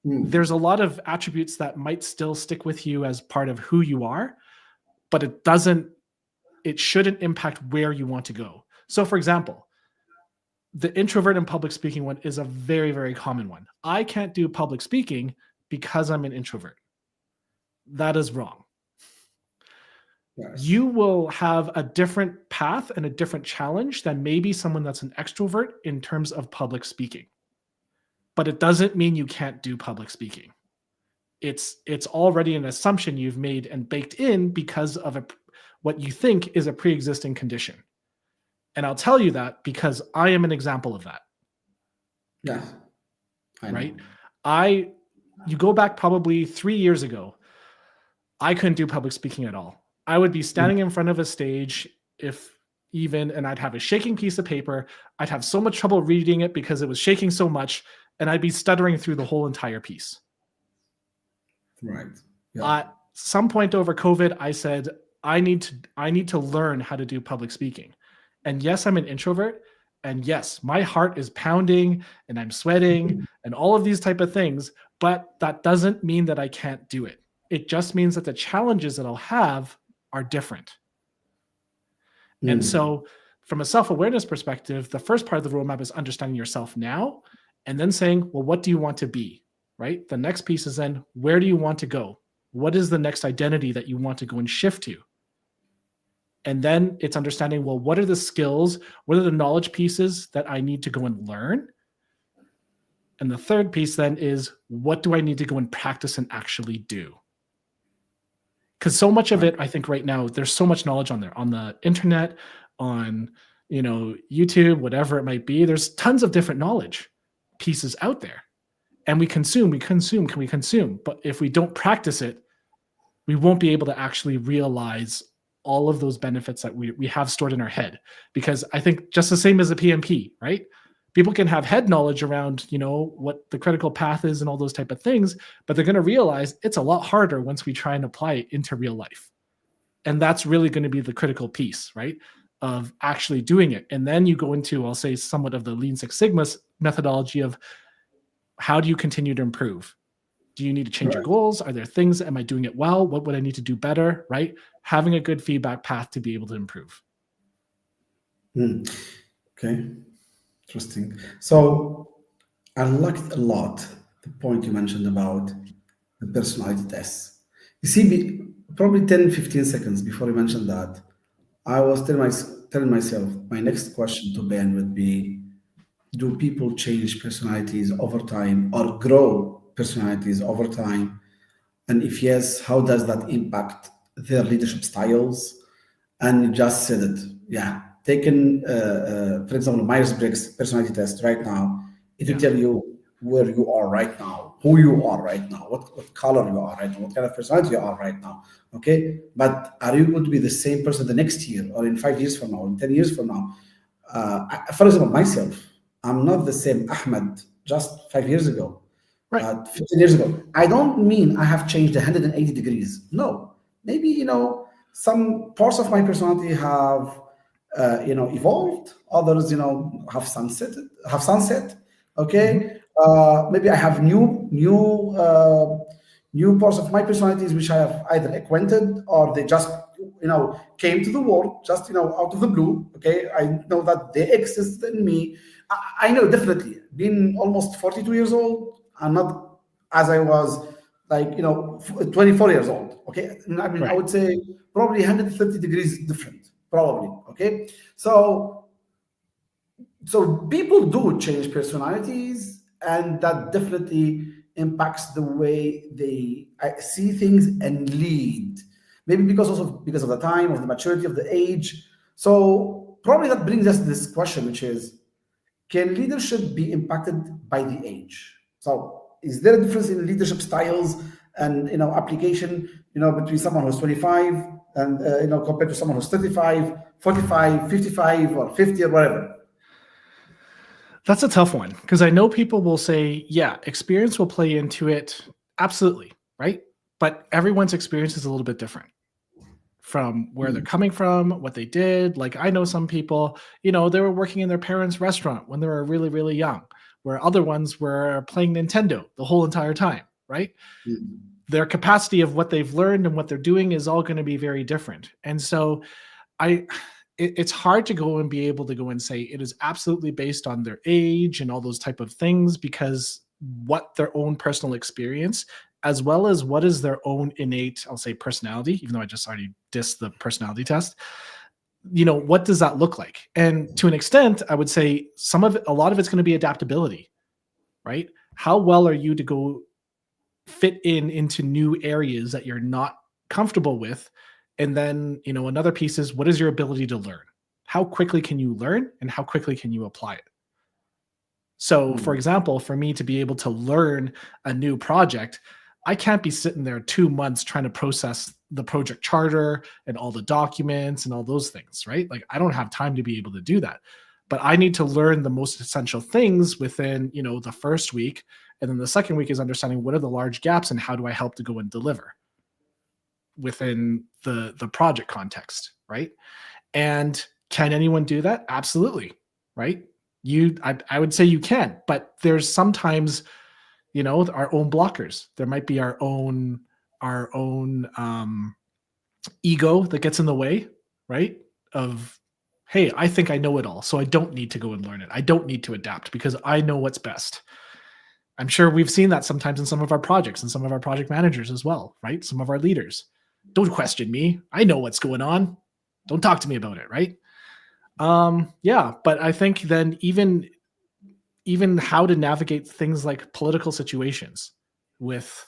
There's a lot of attributes that might still stick with you as part of who you are, but it shouldn't impact where you want to go. So for example, the introvert and public speaking one is a very, very common one. I can't do public speaking because I'm an introvert. That is wrong. Yes. You will have a different path and a different challenge than maybe someone that's an extrovert in terms of public speaking. But it doesn't mean you can't do public speaking. It's already an assumption you've made and baked in because of what you think is a pre-existing condition. And I'll tell you that because I am an example of that. Yeah. Right? You go back probably 3 years ago, I couldn't do public speaking at all. I would be standing in front of a stage, and I'd have a shaking piece of paper. I'd have so much trouble reading it because it was shaking so much, and I'd be stuttering through the whole entire piece. Right. Yeah. At some point over COVID, I said, I need to learn how to do public speaking. And yes, I'm an introvert. And yes, my heart is pounding and I'm sweating and all of these type of things, but that doesn't mean that I can't do it. It just means that the challenges that I'll have are different. And so from a self-awareness perspective, the first part of the roadmap is understanding yourself now and then saying, well, what do you want to be, right? The next piece is then, where do you want to go? What is the next identity that you want to go and shift to? And then it's understanding, well, what are the skills? What are the knowledge pieces that I need to go and learn? And the third piece then is, what do I need to go and practice and actually do? Because so much of it, I think right now, there's so much knowledge on there, on the internet, on YouTube, whatever it might be. There's tons of different knowledge pieces out there. And we consume. But if we don't practice it, we won't be able to actually realize all of those benefits that we have stored in our head. Because I think just the same as a PMP, right? People can have head knowledge around, what the critical path is and all those type of things, but they're going to realize it's a lot harder once we try and apply it into real life. And that's really going to be the critical piece, right? Of actually doing it. And then you go into, I'll say, somewhat of the Lean Six Sigma methodology of how do you continue to improve? Do you need to change your goals? Are there things, am I doing it well? What would I need to do better, right? Having a good feedback path to be able to improve. Okay. Interesting. So I liked a lot the point you mentioned about the personality tests. You see, probably 10, 15 seconds before you mentioned that, I was telling myself, my next question to Ben would be, do people change personalities over time or grow personalities over time? And if yes, how does that impact their leadership styles? And you just said it. Yeah. Taken, for example, Myers-Briggs personality test right now, it will tell you where you are right now, who you are right now, what color you are right now, what kind of personality you are right now. Okay. But are you going to be the same person the next year or in 5 years from now, in 10 years from now? For example, myself, I'm not the same Ahmed just 5 years ago, 15 years ago. I don't mean I have changed 180 degrees. No, maybe, some parts of my personality have, evolved. Others, have sunset. Okay. Maybe I have new new parts of my personalities which I have either acquainted or they just came to the world just out of the blue. Okay, I know that they exist in me. I know definitely. Being almost 42 years old, I'm not as I was 24 years old. Okay, I mean, I Right. would say probably 130 degrees different. Probably. Okay, so people do change personalities, and that definitely impacts the way they see things and lead. Maybe because of the time, of the maturity, of the age. So probably that brings us to this question, which is, can leadership be impacted by the age? So is there a difference in leadership styles and application between someone who's 25 and compared to someone who's 35, 45, 55, or 50 or whatever? That's a tough one because I know people will say, yeah, experience will play into it. Absolutely. Right. But everyone's experience is a little bit different from where they're coming from, what they did. Like I know some people, they were working in their parents' restaurant when they were really, really young, where other ones were playing Nintendo the whole entire time. Right. Their capacity of what they've learned and what they're doing is all going to be very different. And so it's hard to go and be able to go and say it is absolutely based on their age and all those type of things, because what their own personal experience, as well as what is their own innate, I'll say personality, even though I just already dissed the personality test, what does that look like? And to an extent, I would say a lot of it's going to be adaptability, right? How well are you to go fit into new areas that you're not comfortable with? And then, another piece is, what is your ability to learn? How quickly can you learn and how quickly can you apply it? So, for example, for me to be able to learn a new project, I can't be sitting there 2 months trying to process the project charter and all the documents and all those things, right? Like I don't have time to be able to do that. But I need to learn the most essential things within, the first week. And then the second week is understanding what are the large gaps and how do I help to go and deliver within the project context, right? And can anyone do that? Absolutely, right? I would say you can, but there's sometimes, our own blockers. There might be our own ego that gets in the way, right? Of, hey, I think I know it all, so I don't need to go and learn it. I don't need to adapt because I know what's best. I'm sure we've seen that sometimes in some of our projects and some of our project managers as well, right? Some of our leaders. Don't question me. I know what's going on. Don't talk to me about it, right? Yeah, but I think then even how to navigate things like political situations with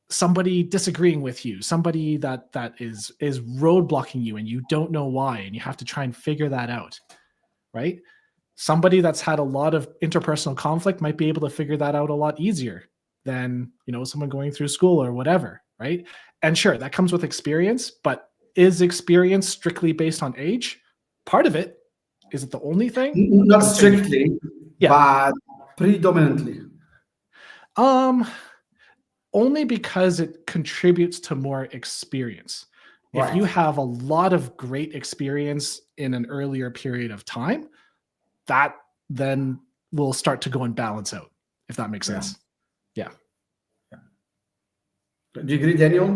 somebody disagreeing with you, somebody that is roadblocking you and you don't know why, and you have to try and figure that out, right? Somebody that's had a lot of interpersonal conflict might be able to figure that out a lot easier than, someone going through school or whatever, right? And sure, that comes with experience, but is experience strictly based on age? Part of it. Is it the only thing? Not strictly, yeah, but predominantly. Only because it contributes to more experience. Right. If you have a lot of great experience in an earlier period of time, that then will start to go and balance out, if that makes sense. Yeah. Do you agree, Daniel?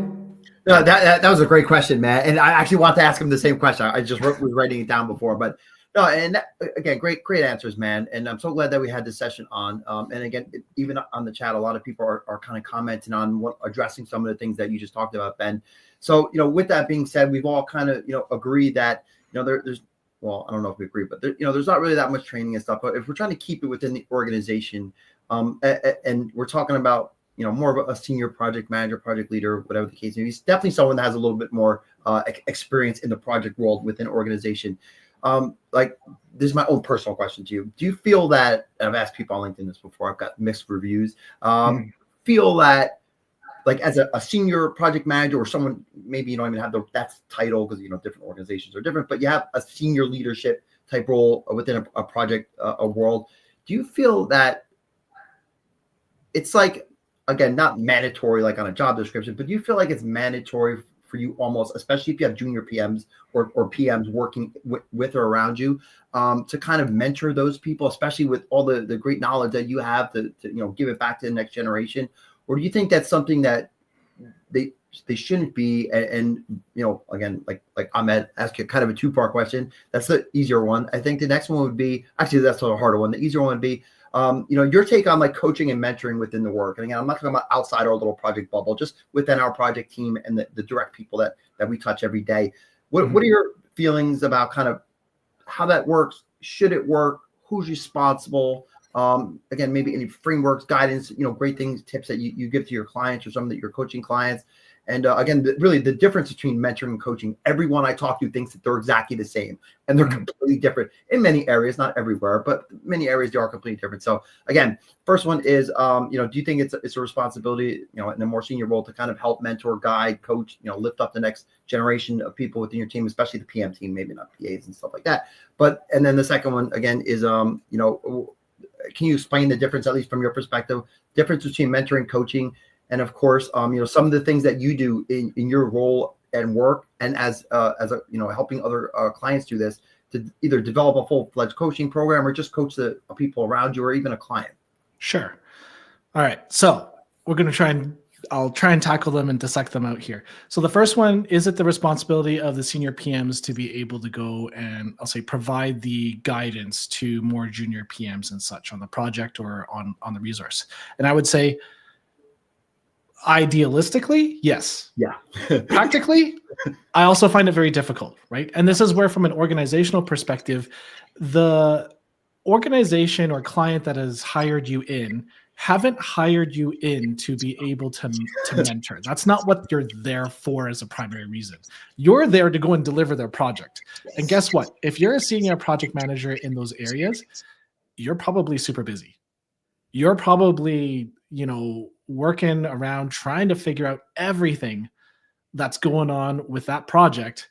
No, that was a great question, man. And I actually want to ask him the same question. I just was writing it down before, but no. And again, great answers, man. And I'm so glad that we had this session on. And again, even on the chat, a lot of people are kind of commenting on addressing some of the things that you just talked about, Ben. So, with that being said, we've all kind of, agreed that, there's, well, I don't know if we agree, but there's not really that much training and stuff. But if we're trying to keep it within the organization, and we're talking about, more of a senior project manager, project leader, whatever the case may be, he's definitely someone that has a little bit more experience in the project world within an organization. Like, this is my own personal question to you. Do you feel that, and I've asked people on LinkedIn this before, I've got mixed reviews, feel that, like, as a senior project manager or someone, maybe you don't even have that title because, different organizations are different, but you have a senior leadership type role within a project, a world. Do you feel that it's like, again, not mandatory like on a job description, but do you feel like it's mandatory for you almost, especially if you have junior PMs or PMs working with or around you, to kind of mentor those people, especially with all the great knowledge that you have to give it back to the next generation? or do you think that's something that they shouldn't be? And you know, again, like Ahmed asked you kind of a two-part question. That's the easier one. I think the next one would be, actually that's the harder one. The easier one would be, you know, your take on like coaching and mentoring within the work. And again, I'm not talking about outside our little project bubble, just within our project team and the direct people that we touch every day. What are your feelings about kind of how that works? Should it work? Who's responsible? Again, maybe any frameworks, guidance, you know, great things, tips that you give to your clients or some that you're coaching clients. And again, really the difference between mentoring and coaching, everyone I talk to thinks that they're exactly the same, and they're completely different in many areas, not everywhere, but many areas they are completely different. So again, first one is, you know, do you think it's a responsibility, you know, in a more senior role to kind of help mentor, guide, coach, you know, lift up the next generation of people within your team, especially the PM team, maybe not PAs and stuff like that. But, and then the second one again is, you know, can you explain the difference, at least from your perspective, difference between mentoring, coaching, and of course, you know, some of the things that you do in your role and work, and as a, you know, helping other clients do this, to either develop a full-fledged coaching program or just coach the people around you or even a client? Sure. All right. So we're going to I'll try and tackle them and dissect them out here. So the first one, is it the responsibility of the senior PMs to be able to go and, I'll say, provide the guidance to more junior PMs and such on the project or on the resource? And I would say, idealistically, yes. Yeah. Practically, I also find it very difficult, right? And this is where, from an organizational perspective, the organization or client that has hired you in haven't hired you in to be able to mentor. That's not what you're there for as a primary reason. You're there to go and deliver their project. And guess what? If you're a senior project manager in those areas, you're probably super busy. You're probably, you know, working around trying to figure out everything that's going on with that project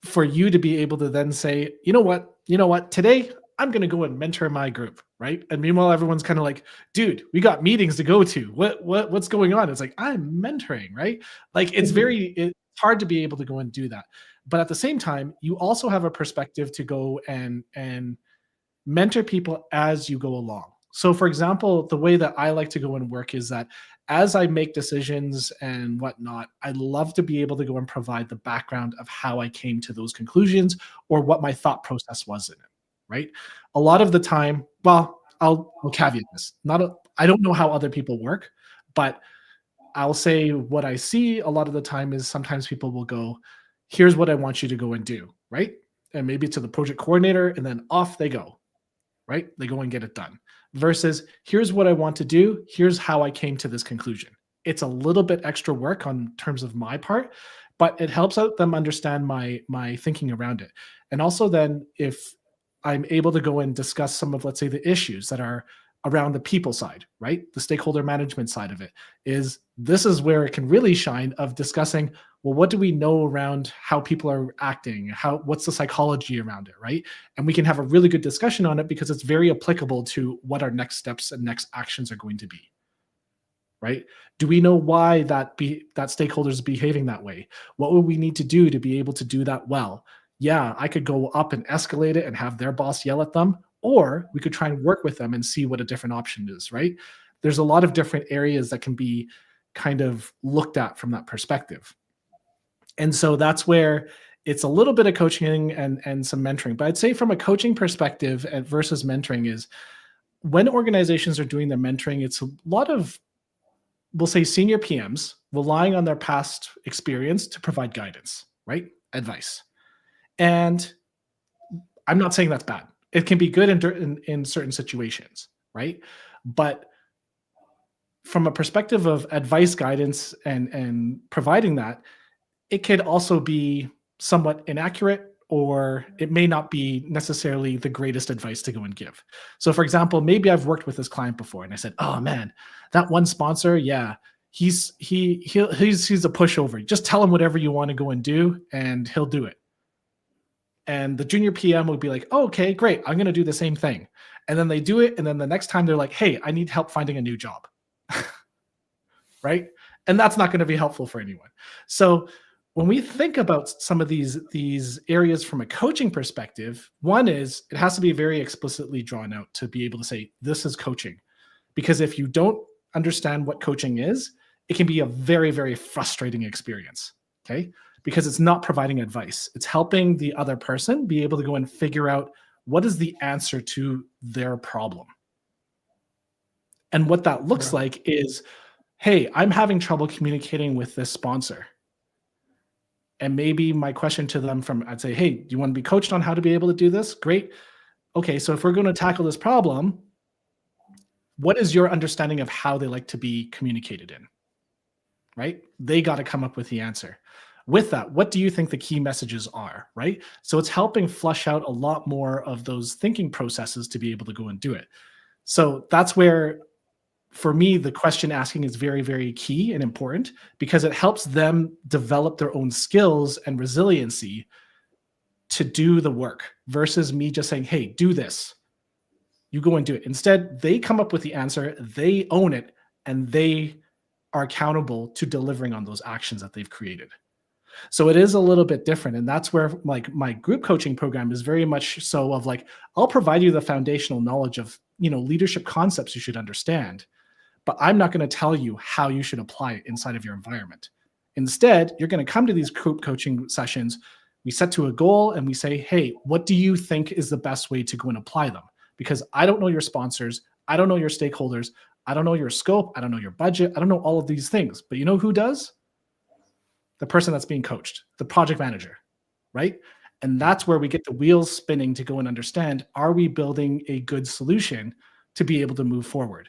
for you to be able to then say, you know what, today I'm going to go and mentor my group, right? And meanwhile, everyone's kind of like, dude, we got meetings to go to. What's going on? It's like, I'm mentoring, right? Like it's hard to be able to go and do that. But at the same time, you also have a perspective to go and mentor people as you go along. So for example, the way that I like to go and work is that as I make decisions and whatnot, I love to be able to go and provide the background of how I came to those conclusions or what my thought process was in it, right? A lot of the time, well, I'll caveat this. I don't know how other people work, but I'll say what I see a lot of the time is sometimes people will go, here's what I want you to go and do, right? And maybe to the project coordinator, and then off they go, right? They go and get it done. Versus, here's what I want to do. Here's how I came to this conclusion. It's a little bit extra work on terms of my part, but it helps out them understand my thinking around it. And also then if I'm able to go and discuss some of, let's say, the issues that are around the people side, right? The stakeholder management side of it this is where it can really shine, of discussing, well, what do we know around how people are acting? What's the psychology around it, right? And we can have a really good discussion on it because it's very applicable to what our next steps and next actions are going to be, right? Do we know why that stakeholder is behaving that way? What would we need to do to be able to do that well? Yeah, I could go up and escalate it and have their boss yell at them, or we could try and work with them and see what a different option is, right? There's a lot of different areas that can be kind of looked at from that perspective. And so that's where it's a little bit of coaching and some mentoring. But I'd say from a coaching perspective versus mentoring is, when organizations are doing their mentoring, it's a lot of, we'll say, senior PMs relying on their past experience to provide guidance, right? Advice. And I'm not saying that's bad. It can be good in certain situations, right? But from a perspective of advice, guidance, and providing that, it could also be somewhat inaccurate, or it may not be necessarily the greatest advice to go and give. So for example, maybe I've worked with this client before and I said, oh man, that one sponsor, yeah, he's a pushover. Just tell him whatever you want to go and do and he'll do it. And the junior PM would be like, oh, okay, great, I'm going to do the same thing. And then they do it. And then the next time they're like, hey, I need help finding a new job. Right? And that's not going to be helpful for anyone. So when we think about some of these areas from a coaching perspective, one is it has to be very explicitly drawn out to be able to say, this is coaching. Because if you don't understand what coaching is, it can be a very, very frustrating experience. Okay. Because it's not providing advice. It's helping the other person be able to go and figure out what is the answer to their problem. And what that looks like is, hey, I'm having trouble communicating with this sponsor. And maybe my question to them I'd say, hey, do you want to be coached on how to be able to do this? Great. Okay, so if we're going to tackle this problem, what is your understanding of how they like to be communicated in? Right? They got to come up with the answer. With that, what do you think the key messages are, right? So it's helping flush out a lot more of those thinking processes to be able to go and do it. So that's where, for me, the question asking is very, very key and important, because it helps them develop their own skills and resiliency to do the work versus me just saying, hey, do this. You go and do it. Instead, they come up with the answer, they own it, and they are accountable to delivering on those actions that they've created. So it is a little bit different. And that's where like my group coaching program is very much so of like, I'll provide you the foundational knowledge of, leadership concepts you should understand, but I'm not going to tell you how you should apply it inside of your environment. Instead, you're going to come to these group coaching sessions. We set to a goal and we say, hey, what do you think is the best way to go and apply them? Because I don't know your sponsors. I don't know your stakeholders. I don't know your scope. I don't know your budget. I don't know all of these things, but you know who does? The person that's being coached, the project manager, right? And that's where we get the wheels spinning to go and understand, are we building a good solution to be able to move forward?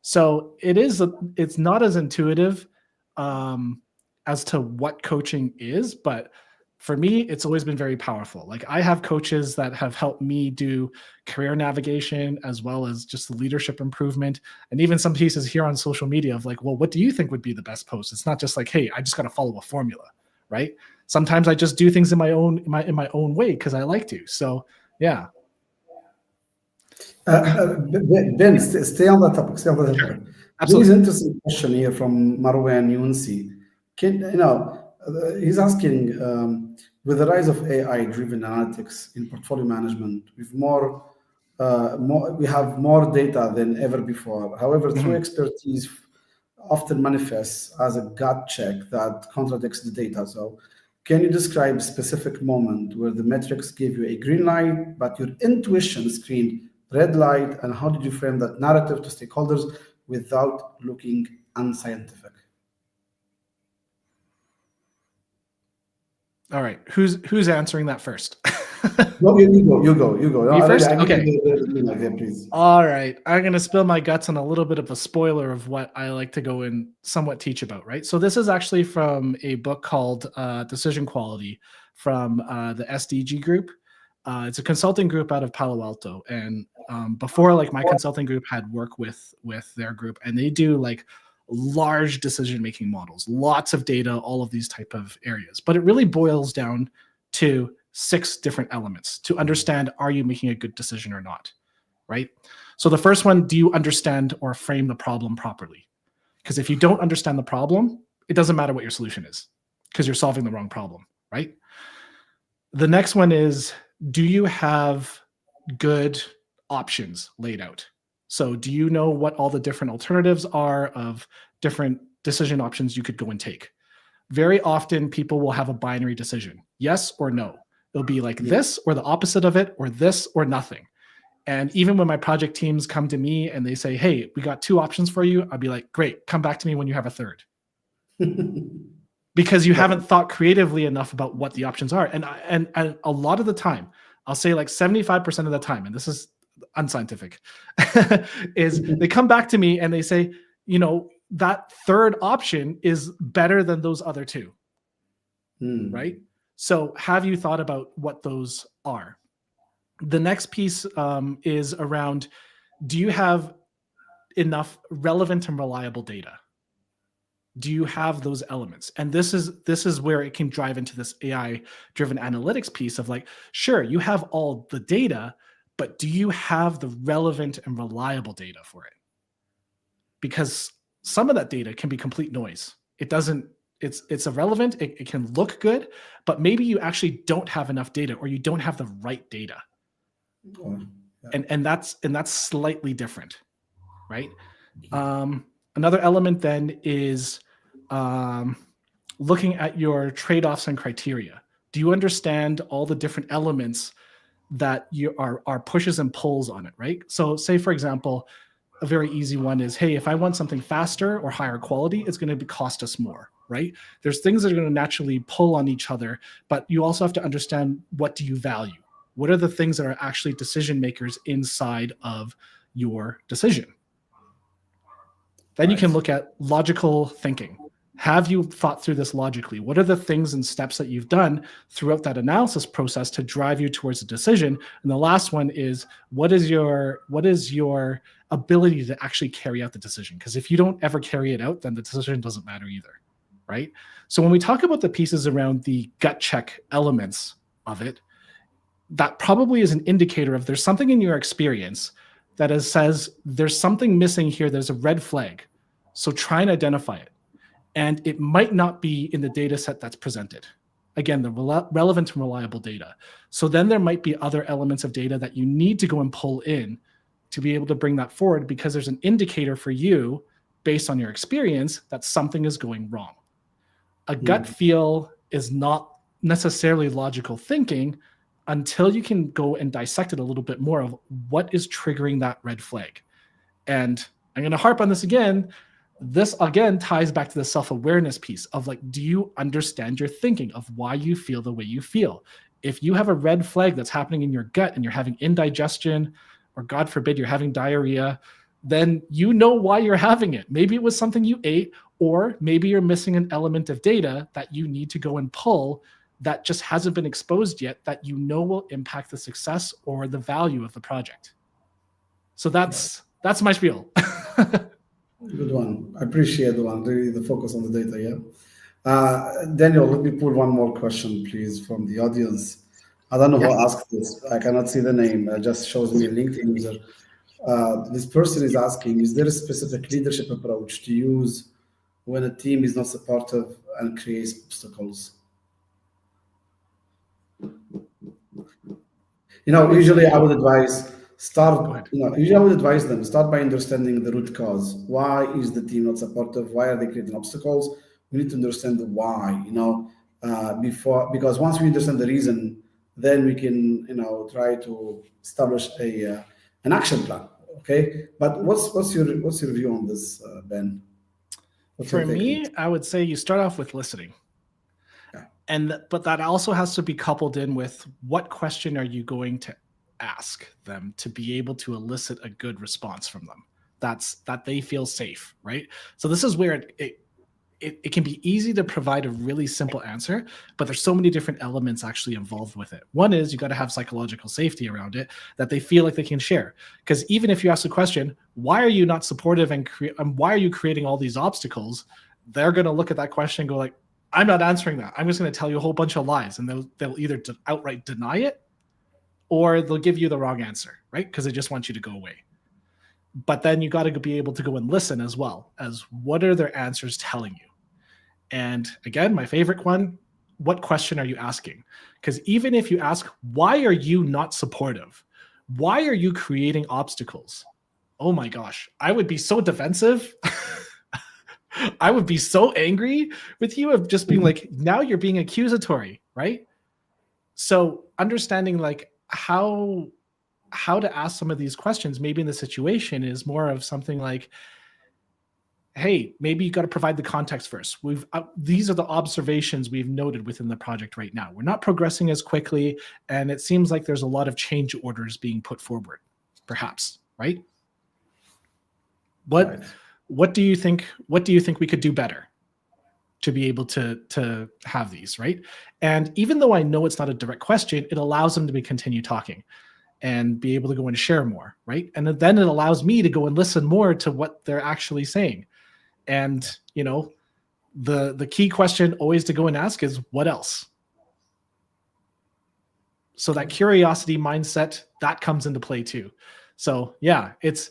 So it's not as intuitive as to what coaching is, but for me, it's always been very powerful. Like I have coaches that have helped me do career navigation as well as just leadership improvement. And even some pieces here on social media of like, well, what do you think would be the best post? It's not just like, hey, I just got to follow a formula, right? Sometimes I just do things in my own way because I like to. So yeah. Ben, stay on that topic. Stay on that topic. Sure. There is an interesting question here from Marwan Younsi. He's asking, with the rise of AI-driven analytics in portfolio management, we have more data than ever before. However, true expertise often manifests as a gut check that contradicts the data. So, can you describe a specific moment where the metrics gave you a green light, but your intuition screamed red light, and how did you frame that narrative to stakeholders without looking unscientific? All right. Who's answering that first? No, you go. You first? Okay. Please. All right. I'm going to spill my guts on a little bit of a spoiler of what I like to go and somewhat teach about, right? So this is actually from a book called Decision Quality from the SDG Group. It's a consulting group out of Palo Alto. And before, like my consulting group had work with their group, and they do like large decision-making models, lots of data, all of these type of areas. But it really boils down to 6 different elements to understand, are you making a good decision or not, right? So the first one, do you understand or frame the problem properly? Because if you don't understand the problem, it doesn't matter what your solution is because you're solving the wrong problem, right? The next one is, do you have good options laid out? So do you know what all the different alternatives are of different decision options you could go and take? Very often people will have a binary decision, yes or no. It'll be like this or the opposite of it, or this or nothing. And even when my project teams come to me and they say, hey, we got 2 options for you, I'll be like, great, come back to me when you have a third. Because you haven't thought creatively enough about what the options are. And a lot of the time, I'll say like 75% of the time, and this is unscientific, is they come back to me and they say, that third option is better than those other 2, right? So have you thought about what those are? The next piece is around, do you have enough relevant and reliable data? Do you have those elements? And this is where it can drive into this AI-driven analytics piece of like, sure, you have all the data, but do you have the relevant and reliable data for it? Because some of that data can be complete noise. It's irrelevant. It can look good, but maybe you actually don't have enough data, or you don't have the right data. And that's slightly different, right? Another element then is looking at your trade-offs and criteria. Do you understand all the different elements that you are pushes and pulls on it, right? So say, for example, a very easy one is, hey, if I want something faster or higher quality, it's going to cost us more, right? There's things that are going to naturally pull on each other, but you also have to understand, what do you value? What are the things that are actually decision makers inside of your decision? Then you can look at logical thinking. Have you thought through this logically? What are the things and steps that you've done throughout that analysis process to drive you towards a decision? And the last one is, what is your ability to actually carry out the decision? Because if you don't ever carry it out, then the decision doesn't matter either, right? So when we talk about the pieces around the gut check elements of it, that probably is an indicator of there's something in your experience that says there's something missing here. There's a red flag. So try and identify it. And it might not be in the data set that's presented. Again, the relevant and reliable data. So then there might be other elements of data that you need to go and pull in to be able to bring that forward, because there's an indicator for you based on your experience that something is going wrong. A gut feel is not necessarily logical thinking until you can go and dissect it a little bit more of what is triggering that red flag. And I'm going to harp on this again. This again ties back to the self-awareness piece of, like, do you understand your thinking of why you feel the way you feel? If you have a red flag that's happening in your gut and you're having indigestion, or God forbid, you're having diarrhea, then you know why you're having it. Maybe it was something you ate, or maybe you're missing an element of data that you need to go and pull that just hasn't been exposed yet, that you know will impact the success or the value of the project. So that's my spiel. Good one. I appreciate the one, the focus on the data, yeah. Daniel, let me pull one more question, please, from the audience. I don't know who asked this. I cannot see the name. It just shows me a LinkedIn user. This person is asking, is there a specific leadership approach to use when a team is not supportive and creates obstacles? Usually I would advise them, start by understanding the root cause. Why is the team not supportive? Why are they creating obstacles? We need to understand the why, because once we understand the reason, then we can, try to establish an action plan. Okay. But what's your view on this, Ben? For me, I would say you start off with listening. But that also has to be coupled in with, what question are you going to ask them to be able to elicit a good response from them that they feel safe, right? So this is where it can be easy to provide a really simple answer, but there's so many different elements actually involved with it. One is you got to have psychological safety around it, that they feel like they can share. Because even if you ask the question, why are you not supportive and why are you creating all these obstacles? They're going to look at that question and go like, I'm not answering that. I'm just going to tell you a whole bunch of lies, and they'll either outright deny it, or they'll give you the wrong answer, right? Because they just want you to go away. But then you got to be able to go and listen as well, as what are their answers telling you? And again, my favorite one, what question are you asking? Because even if you ask, why are you not supportive? Why are you creating obstacles? Oh my gosh, I would be so defensive. I would be so angry with you of just being like, now you're being accusatory, right? So understanding like how to ask some of these questions, maybe in the situation, is more of something like, hey, maybe you got to provide the context first. These are the observations we've noted within the project right now. We're not progressing as quickly, and it seems like there's a lot of change orders being put forward, perhaps, right? What do you think we could do better to be able to have these, right? And even though I know it's not a direct question, it allows them to continue talking and be able to go and share more, right? And then it allows me to go and listen more to what they're actually saying. And, the key question always to go and ask is, what else? So that curiosity mindset, that comes into play too. So yeah, it's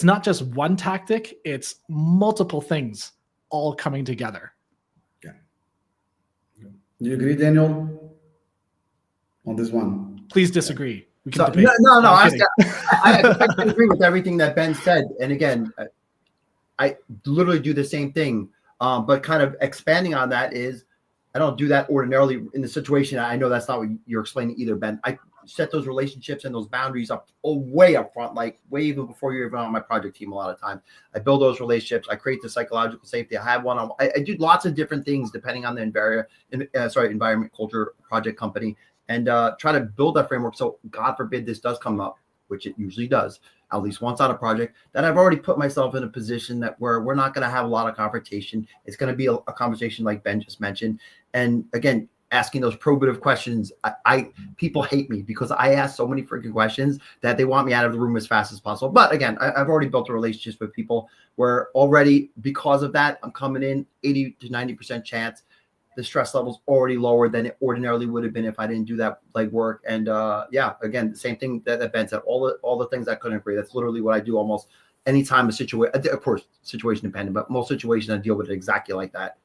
not just one tactic, it's multiple things all coming together. Yeah. Do you agree, Daniel, on this one? Please disagree. We can debate. No. I agree with everything that Ben said. And again, I literally do the same thing. But kind of expanding on that is I don't do that ordinarily in the situation. I know that's not what you're explaining either, Ben. I set those relationships and those boundaries up way up front, like way even before you're even on my project team. A lot of times I build those relationships. I create the psychological safety. I have I do lots of different things depending on the environment, culture, project, company, and try to build that framework. So God forbid this does come up, which it usually does, at least once on a project, that I've already put myself in a position that where we're not going to have a lot of confrontation. It's going to be a conversation like Ben just mentioned. And again, asking those probative questions. People hate me because I ask so many freaking questions that they want me out of the room as fast as possible. But again, I've already built a relationship with people where already because of that, I'm coming in 80 to 90% chance. The stress level's already lower than it ordinarily would have been if I didn't do that legwork. And again, the same thing that Ben said, all the things I couldn't agree. That's literally what I do almost anytime a situation, of course, situation dependent, but most situations I deal with it exactly like that.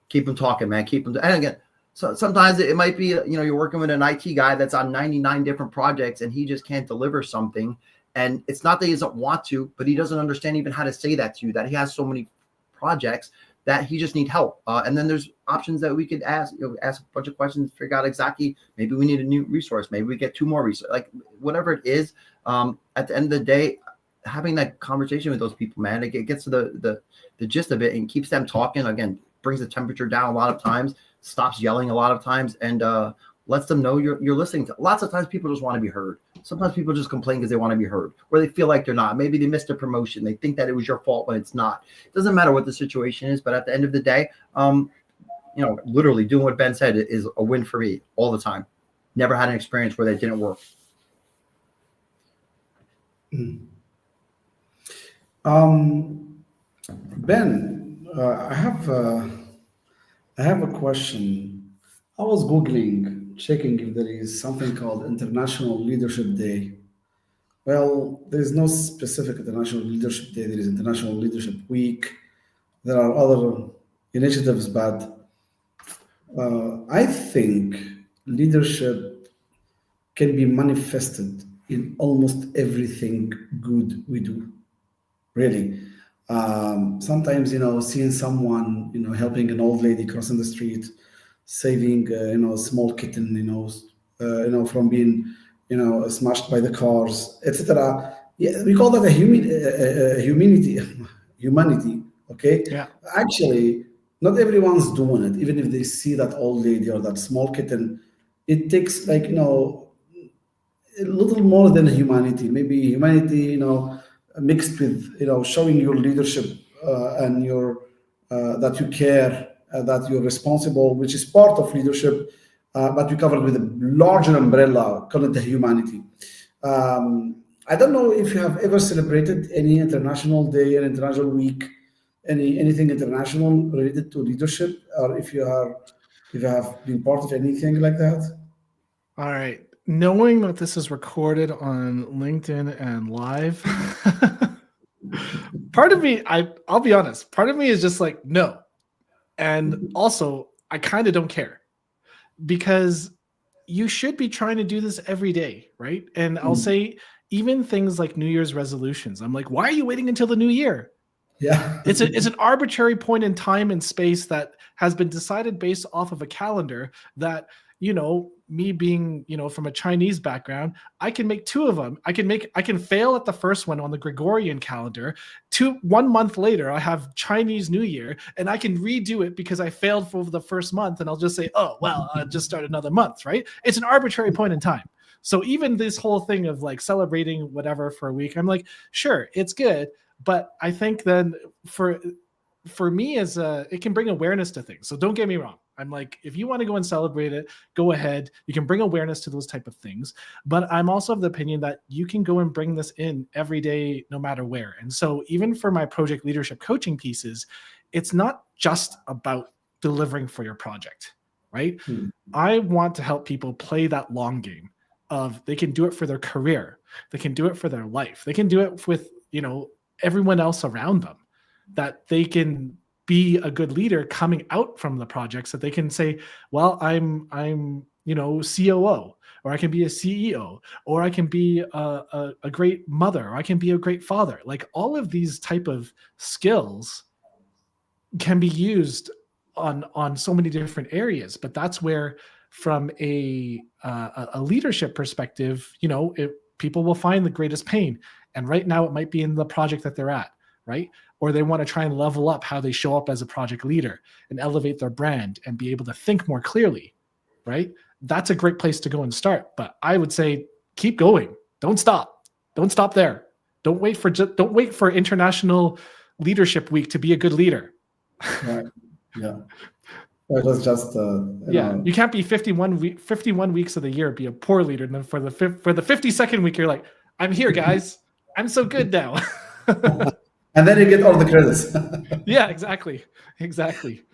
Keep them talking, man. Keep them. And again, so sometimes it might be, you're working with an IT guy that's on 99 different projects and he just can't deliver something. And it's not that he doesn't want to, but he doesn't understand even how to say that to you, that he has so many projects that he just need help. And then there's options that we could ask a bunch of questions, figure out exactly, maybe we need a new resource. Maybe we get 2 more resources, like whatever it is. At the end of the day, having that conversation with those people, man, it gets to the gist of it and keeps them talking. Again, brings the temperature down a lot of times, stops yelling a lot of times, and lets them know you're listening to. Lots of times people just want to be heard. Sometimes people just complain because they want to be heard, or they feel like they're not. Maybe they missed a promotion. They think that it was your fault when it's not. It doesn't matter what the situation is, but at the end of the day, literally doing what Ben said is a win for me all the time. Never had an experience where that didn't work. Ben, I have a question. I was Googling, checking if there is something called International Leadership Day. Well, there is no specific International Leadership Day. There is International Leadership Week. There are other initiatives, but I think leadership can be manifested in almost everything good we do. Really. Sometimes, seeing someone, helping an old lady crossing the street, saving, a small kitten, from being, smashed by the cars, etc. Yeah, we call that humanity. Okay. Yeah. Actually, not everyone's doing it. Even if they see that old lady or that small kitten, it takes a little more than humanity. Maybe humanity, mixed with showing your leadership and your that you care, that you're responsible, which is part of leadership, but we covered with a larger umbrella called the humanity. I don't know if you have ever celebrated any international day, an international week, anything international related to leadership, or if you have been part of anything like that. All right. Knowing that this is recorded on LinkedIn and live, part of me, I'll be honest, part of me is just like, no. And also, I kind of don't care, because you should be trying to do this every day, right? And I'll say even things like New Year's resolutions. I'm like, why are you waiting until the new year? Yeah. It's an arbitrary point in time and space that has been decided based off of a calendar that, me being, from a Chinese background, I can make 2 of them. I can fail at the first one on the Gregorian calendar. 1 month later, I have Chinese New Year, and I can redo it because I failed for the first month, and I'll just say, oh, well, I'll just start another month, right? It's an arbitrary point in time. So even this whole thing of like celebrating whatever for a week, I'm like, sure, it's good. But I think then for me it can bring awareness to things. So don't get me wrong. I'm like, if you want to go and celebrate it, go ahead. You can bring awareness to those type of things. But I'm also of the opinion that you can go and bring this in every day, no matter where. And so even for my project leadership coaching pieces, it's not just about delivering for your project, right? I want to help people play that long game of they can do it for their career. They can do it for their life. They can do it with, everyone else around them, that they can be a good leader coming out from the projects, that they can say, well, I'm COO, or I can be a CEO, or I can be a great mother, or I can be a great father. Like all of these type of skills can be used on so many different areas. But that's where, from a leadership perspective, people will find the greatest pain. And right now it might be in the project that they're at, right? Or they want to try and level up how they show up as a project leader and elevate their brand and be able to think more clearly, right? That's a great place to go and start. But I would say keep going. Don't stop. Don't stop there. Don't wait for International Leadership Week to be a good leader. Right. Yeah. It was just you can't be 51 weeks of the year be a poor leader, and then for the 52nd week you're like, I'm here, guys. I'm so good now. And then you get all the credits. Yeah, exactly.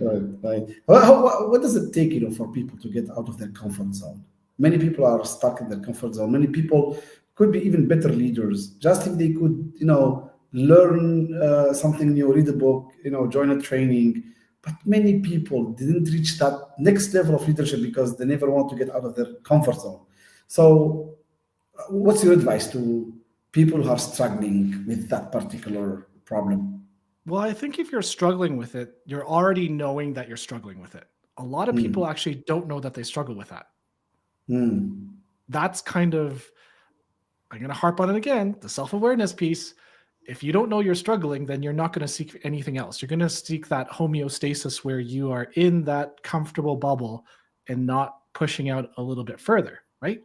Right. What does it take, for people to get out of their comfort zone? Many people are stuck in their comfort zone. Many people could be even better leaders, just if they could, learn something new, read a book, join a training. But many people didn't reach that next level of leadership because they never want to get out of their comfort zone. So what's your advice to people who are struggling with that particular problem? Well, I think if you're struggling with it, you're already knowing that you're struggling with it. A lot of people actually don't know that they struggle with that. That's kind of, I'm going to harp on it again, the self-awareness piece. If you don't know you're struggling, then you're not going to seek anything else. You're going to seek that homeostasis where you are in that comfortable bubble and not pushing out a little bit further, right?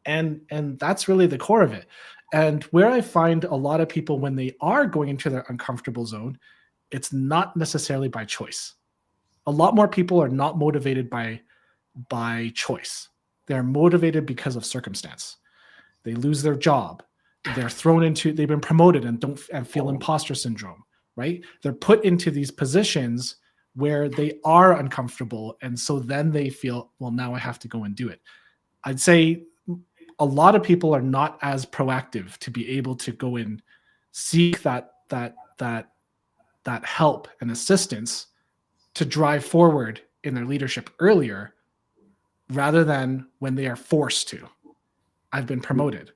And that's really the core of it. And where I find a lot of people when they are going into their uncomfortable zone, it's not necessarily by choice. A lot more people are not motivated by choice. They're motivated because of circumstance. They lose their job. They've been promoted and feel imposter syndrome, right? They're put into these positions where they are uncomfortable. And so then they feel, well, now I have to go and do it. I'd say a lot of people are not as proactive to be able to go and seek that help and assistance to drive forward in their leadership earlier, rather than when they are forced to. I've been promoted,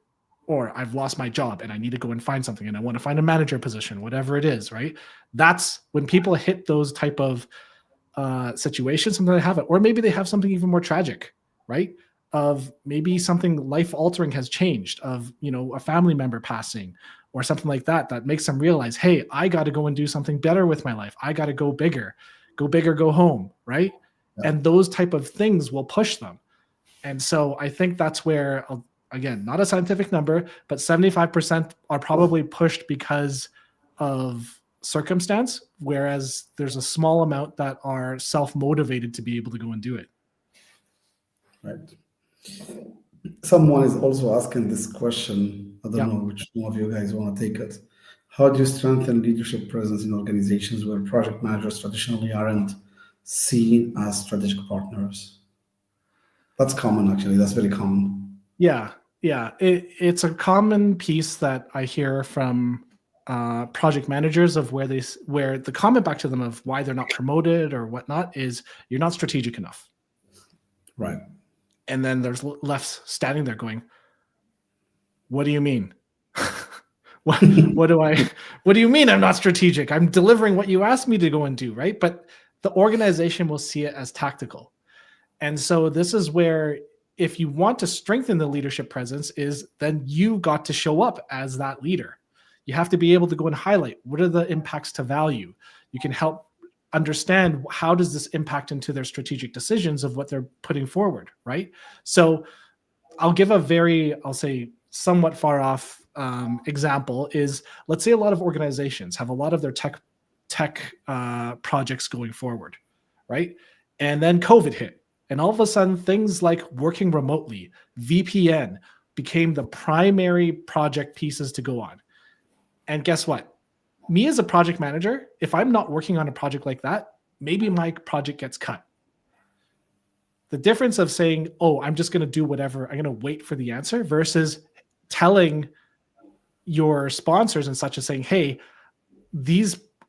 or I've lost my job and I need to go and find something and I want to find a manager position, whatever it is, right? That's when people hit those type of situations, sometimes they have it. Or maybe they have something even more tragic, right? Of maybe something life-altering has changed, of, a family member passing or something like that, that makes them realize, hey, I got to go and do something better with my life. I got to go bigger, go home, right? Yeah. And those type of things will push them. And so I think that's where, again, not a scientific number, but 75% are probably pushed because of circumstance, whereas there's a small amount that are self-motivated to be able to go and do it. Right. Someone is also asking this question. I don't know which one of you guys want to take it. How do you strengthen leadership presence in organizations where project managers traditionally aren't seen as strategic partners? That's common, actually. That's very common. Yeah. It's a common piece that I hear from project managers of where the comment back to them of why they're not promoted or whatnot is, you're not strategic enough. Right. And then there's left standing there going, what do you mean? what do you mean I'm not strategic? I'm delivering what you asked me to go and do, right? But the organization will see it as tactical. And so this is where, if you want to strengthen the leadership presence, is then you got to show up as that leader. You have to be able to go and highlight what are the impacts to value. You can help understand how does this impact into their strategic decisions of what they're putting forward, right? So I'll give I'll say somewhat far off example is, let's say a lot of organizations have a lot of their tech projects going forward, right? And then COVID hit. And all of a sudden, things like working remotely, VPN, became the primary project pieces to go on. And guess what? Me as a project manager, if I'm not working on a project like that, maybe my project gets cut. The difference of saying, oh, I'm just going to do whatever, I'm going to wait for the answer, versus telling your sponsors and such as saying, hey,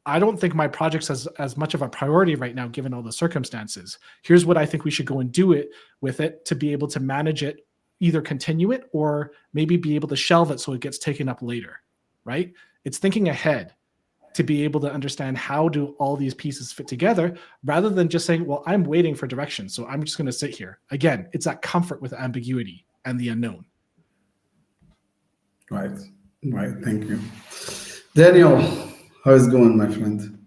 I don't think my project's as much of a priority right now, given all the circumstances. Here's what I think we should go and do it with it to be able to manage it either continue it or maybe be able to shelve it so it gets taken up later, right? It's thinking ahead to be able to understand how do all these pieces fit together rather than just saying, well, I'm waiting for direction, so I'm just going to sit here. Again, it's that comfort with ambiguity and the unknown. Right. Thank you. Daniel, how is it going, my friend?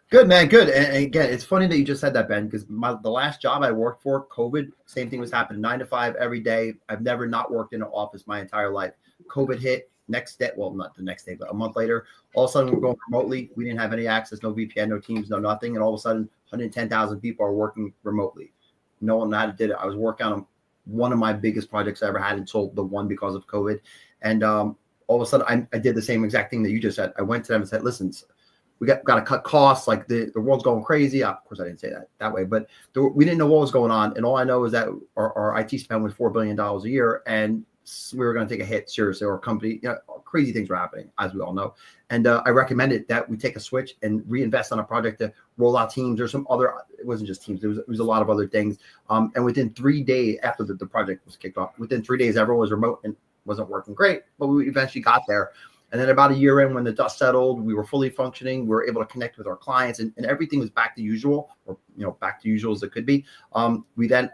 Good, man. Good. And again, it's funny that you just said that, Ben, because the last job I worked for, COVID, same thing was happening, 9 to 5 every day. I've never not worked in an office my entire life. COVID hit. Next day, well, not the next day, but a month later, all of a sudden we're going remotely. We didn't have any access, no VPN, no Teams, no nothing. And all of a sudden, 110,000 people are working remotely. No one had did it. I was working on one of my biggest projects I ever had and sold the one because of COVID. And all of a sudden, I did the same exact thing that you just said. I went to them and said, listen, we got to cut costs. Like the world's going crazy. Of course, I didn't say that way, but we didn't know what was going on. And all I know is that our IT spend was $4 billion a year. And we were going to take a hit seriously, or a company, crazy things were happening, as we all know. And I recommended that we take a switch and reinvest on a project to roll out Teams or some other, it wasn't just Teams, it was a lot of other things. And within 3 days after the project was kicked off, within 3 days, everyone was remote and wasn't working great, but we eventually got there. And then about a year in, when the dust settled, we were fully functioning. We were able to connect with our clients, and everything was back to usual, or back to usual as it could be. We then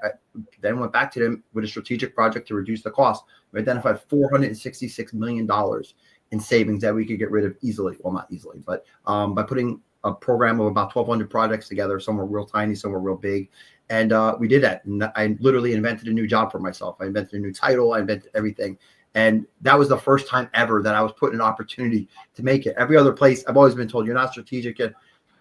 went back to them with a strategic project to reduce the cost. We identified $466 million in savings that we could get rid of easily. Well, not easily, but by putting a program of about 1,200 projects together. Some were real tiny, some were real big. And we did that. And I literally invented a new job for myself. I invented a new title. I invented everything. And that was the first time ever that I was put in an opportunity to make it. Every other place, I've always been told, you're not strategic yet,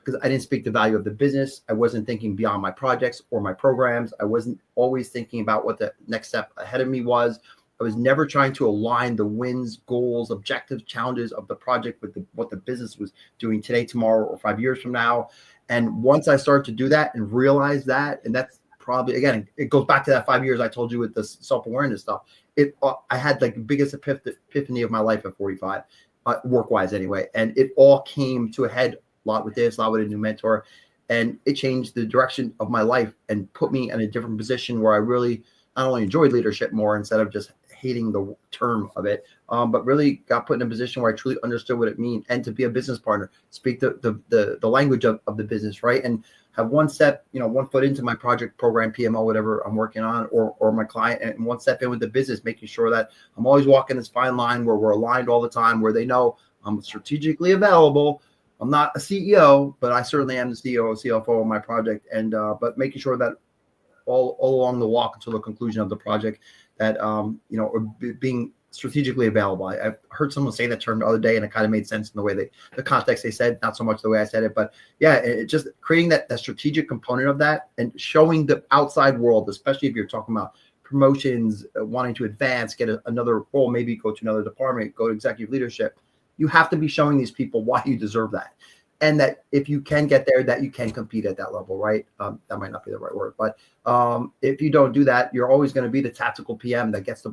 because I didn't speak the value of the business. I wasn't thinking beyond my projects or my programs. I wasn't always thinking about what the next step ahead of me was. I was never trying to align the wins, goals, objectives, challenges of the project with what the business was doing today, tomorrow, or 5 years from now. And once I started to do that and realize that, and that's probably, again, it goes back to that 5 years I told you with the self-awareness stuff. I had like the biggest epiphany of my life at 45, work-wise anyway. And it all came to a head, a lot with this, a lot with a new mentor. And it changed the direction of my life and put me in a different position where I really not only enjoyed leadership more instead of just hating the term of it, but really got put in a position where I truly understood what it means, and to be a business partner, speak the language of the business, right? And have one step, 1 foot into my project, program, PMO, whatever I'm working on, or my client, and 1 step in with the business, making sure that I'm always walking this fine line where we're aligned all the time, where they know I'm strategically available. I'm not a CEO, but I certainly am the CEO or CFO of my project, and but making sure that all along the walk until the conclusion of the project, that being strategically available. I've heard someone say that term the other day, and it kind of made sense in the way the context they said, not so much the way I said it, but yeah, it just creating that strategic component of that and showing the outside world, especially if you're talking about promotions, wanting to advance, get another role, maybe go to another department, go to executive leadership. You have to be showing these people why you deserve that. And that if you can get there, that you can compete at that level, right? That might not be the right word, but if you don't do that, you're always going to be the tactical PM that gets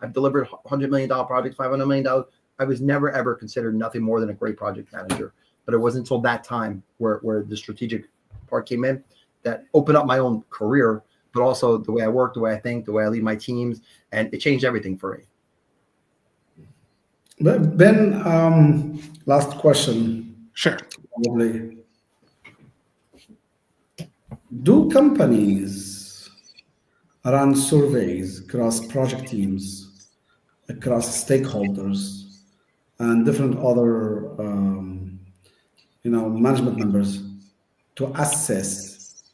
I've delivered $100 million projects, $500 million. I was never, ever considered nothing more than a great project manager. But it wasn't until that time where the strategic part came in that opened up my own career, but also the way I work, the way I think, the way I lead my teams. And it changed everything for me. But Ben, last question. Sure. Probably. Do companies run surveys across project teams, across stakeholders, and different other management members to assess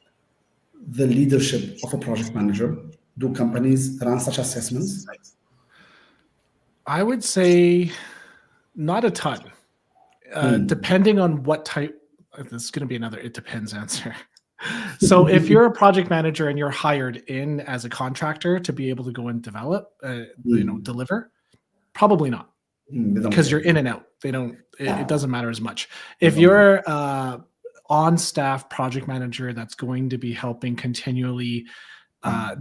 the leadership of a project manager? Do companies run such assessments? I would say not a ton. Depending on what type, this is going to be another it depends answer. So if you're a project manager and you're hired in as a contractor to be able to go and develop, deliver, probably not, because you're in and out. It doesn't matter as much. If you're on staff project manager that's going to be helping continually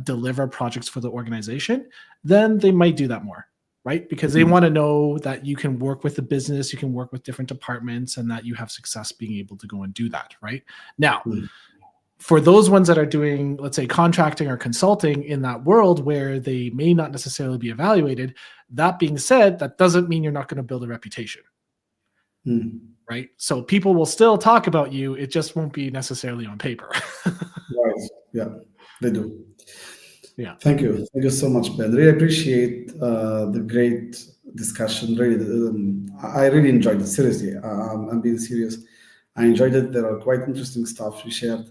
deliver projects for the organization, then they might do that more. Right? Because they want to know that you can work with the business, you can work with different departments, and that you have success being able to go and do that. Right? Now, for those ones that are doing, let's say, contracting or consulting in that world where they may not necessarily be evaluated, that being said, that doesn't mean you're not going to build a reputation. Right? So people will still talk about you. It just won't be necessarily on paper. Right. Yeah, they do. Yeah. Thank you. Thank you so much, Ben. Really appreciate the great discussion. Really, I really enjoyed it. Seriously, I'm being serious. I enjoyed it. There are quite interesting stuff you shared.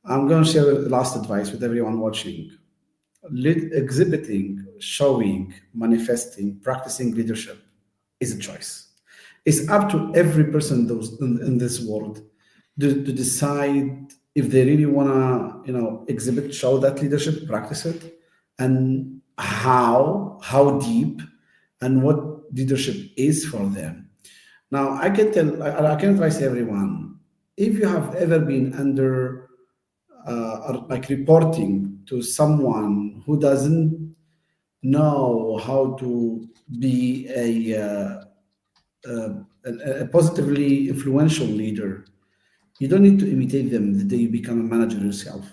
I'm going to share last advice with everyone watching. Exhibiting, showing, manifesting, practicing leadership is a choice. It's up to every person in this world to decide if they really want to, exhibit, show that leadership, practice it, and how deep, and what leadership is for them. Now, I can advise everyone, if you have ever been under like reporting to someone who doesn't know how to be a positively influential leader, you don't need to imitate them the day you become a manager yourself.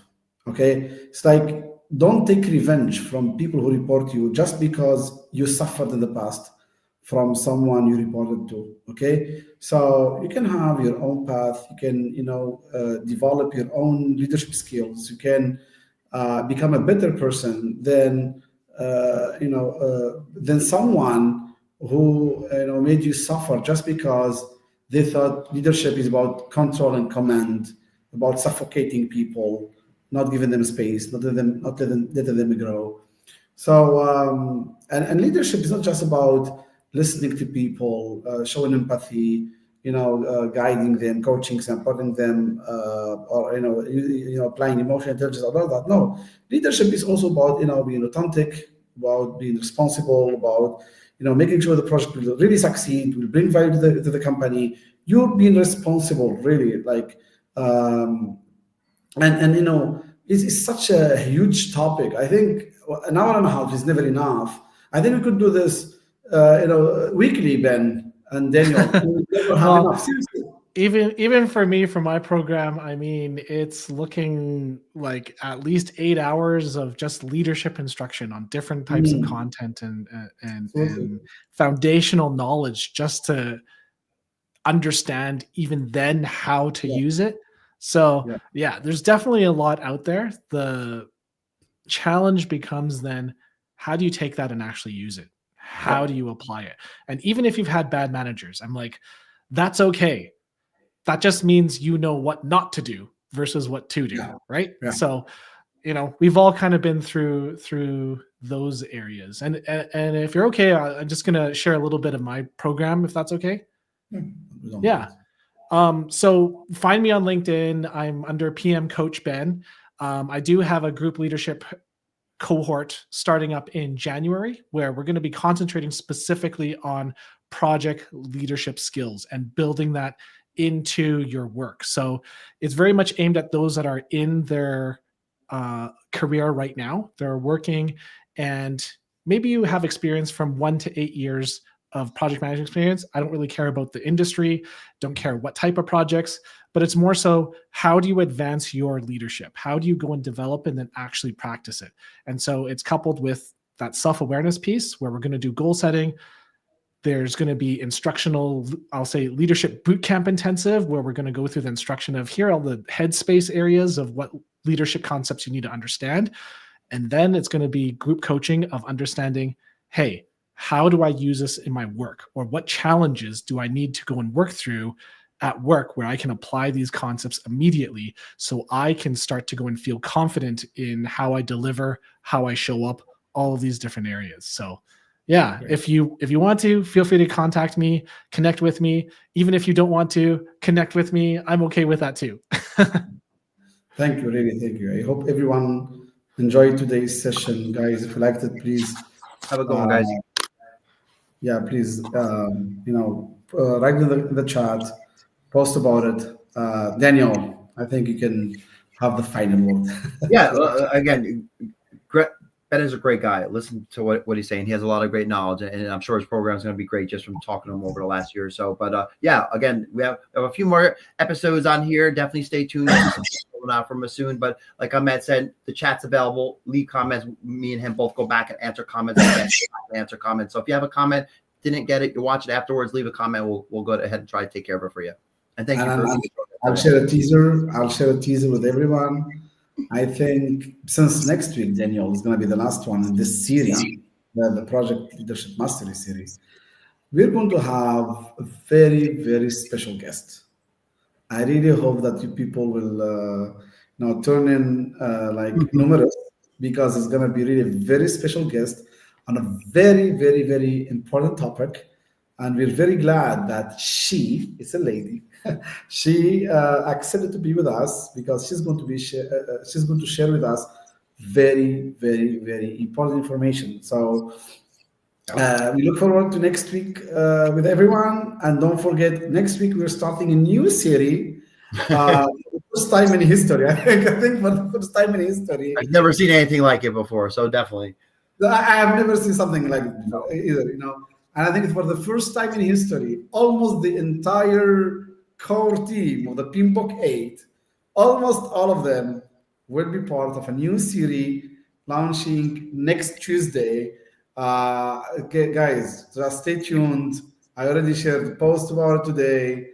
Okay, it's like, don't take revenge from people who report you just because you suffered in the past from someone you reported to. Okay, so you can have your own path. You can develop your own leadership skills. You can become a better person than someone who made you suffer just because they thought leadership is about control and command, about suffocating people, not giving them space, not letting them grow. So and leadership is not just about listening to people, showing empathy, guiding them, coaching them, supporting them, or applying emotional intelligence, all that. No, leadership is also about being authentic, about being responsible, about making sure the project will really succeed, will bring value to the company. You're being responsible, really, like, and it's such a huge topic. I think an hour and a half is never enough. I think we could do this, weekly, Ben and Daniel. We never have enough. Seriously. Even for me, for my program, I mean, it's looking like at least 8 hours of just leadership instruction on different types of content and foundational knowledge just to understand even then how to use it. So yeah, there's definitely a lot out there. The challenge becomes then, how do you take that and actually use it? How do you apply it? And even if you've had bad managers, I'm like, that's okay. That just means you know what not to do versus what to do, right? Yeah. So, we've all kind of been through those areas. And if you're okay, I'm just going to share a little bit of my program, if that's okay. Yeah. So find me on LinkedIn. I'm under PM Coach Ben. I do have a group leadership cohort starting up in January, where we're going to be concentrating specifically on project leadership skills and building that into your work. So it's very much aimed at those that are in their career right now. They're working, and maybe you have experience from 1 to 8 years of project management experience. I don't really care about the industry, don't care what type of projects, but it's more so, how do you advance your leadership? How do you go and develop and then actually practice it? And so it's coupled with that self-awareness piece, where we're going to do goal setting. There's going to be instructional, I'll say, leadership bootcamp intensive, where we're going to go through the instruction of, here are all the headspace areas of what leadership concepts you need to understand. And then it's going to be group coaching of understanding, hey, how do I use this in my work? Or what challenges do I need to go and work through at work where I can apply these concepts immediately, so I can start to go and feel confident in how I deliver, how I show up, all of these different areas. So yeah, if you want to, feel free to contact me, connect with me. Even if you don't want to connect with me, I'm okay with that too. Thank you, really, thank you. I hope everyone enjoyed today's session, guys. If you liked it, please have a good one, guys. Yeah, please, write in the chat, post about it. Daniel, I think you can have the final word. Yeah, again, Ben is a great guy. Listen to what he's saying. He has a lot of great knowledge, and I'm sure his program is going to be great just from talking to him over the last year or so. But yeah, again, we have a few more episodes on here. Definitely stay tuned. Coming out from us soon. But like Ahmed said, the chat's available. Leave comments. Me and him both go back and answer comments. Answer comments. So if you have a comment, didn't get it, you watch it afterwards, leave a comment. We'll go ahead and try to take care of it for you. And thank you. I'll share a teaser. I'll share a teaser with everyone. I think since next week, Daniel, is going to be the last one in this series, the Project Leadership Mastery series. We're going to have a very, very special guest. I really hope that you people will turn in like numerous, because it's going to be really a very special guest on a very, very, very important topic. And we're very glad that she is a lady. She accepted to be with us because she's going to share with us very, very, very important information. So we look forward to next week with everyone. And don't forget, next week we're starting a new series. First time in history. I think for the first time in history. I've never seen anything like it before, so definitely. I have never seen something like it before either, And I think for the first time in history, almost the entire core team of the PMBOK 8, almost all of them will be part of a new series launching next Tuesday. Okay, guys, just stay tuned. I already shared the post about it today.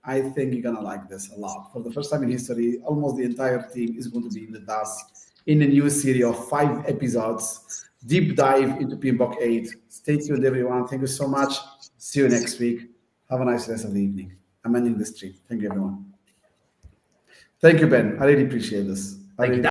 I think you're going to like this a lot. For the first time in history, almost the entire team is going to be with us in a new series of 5 episodes. Deep dive into PMBOK 8. Stay tuned, everyone. Thank you so much. See you next week. Have a nice rest of the evening. I'm ending the stream. Thank you, everyone. Thank you, Ben. I really appreciate this. Thank you.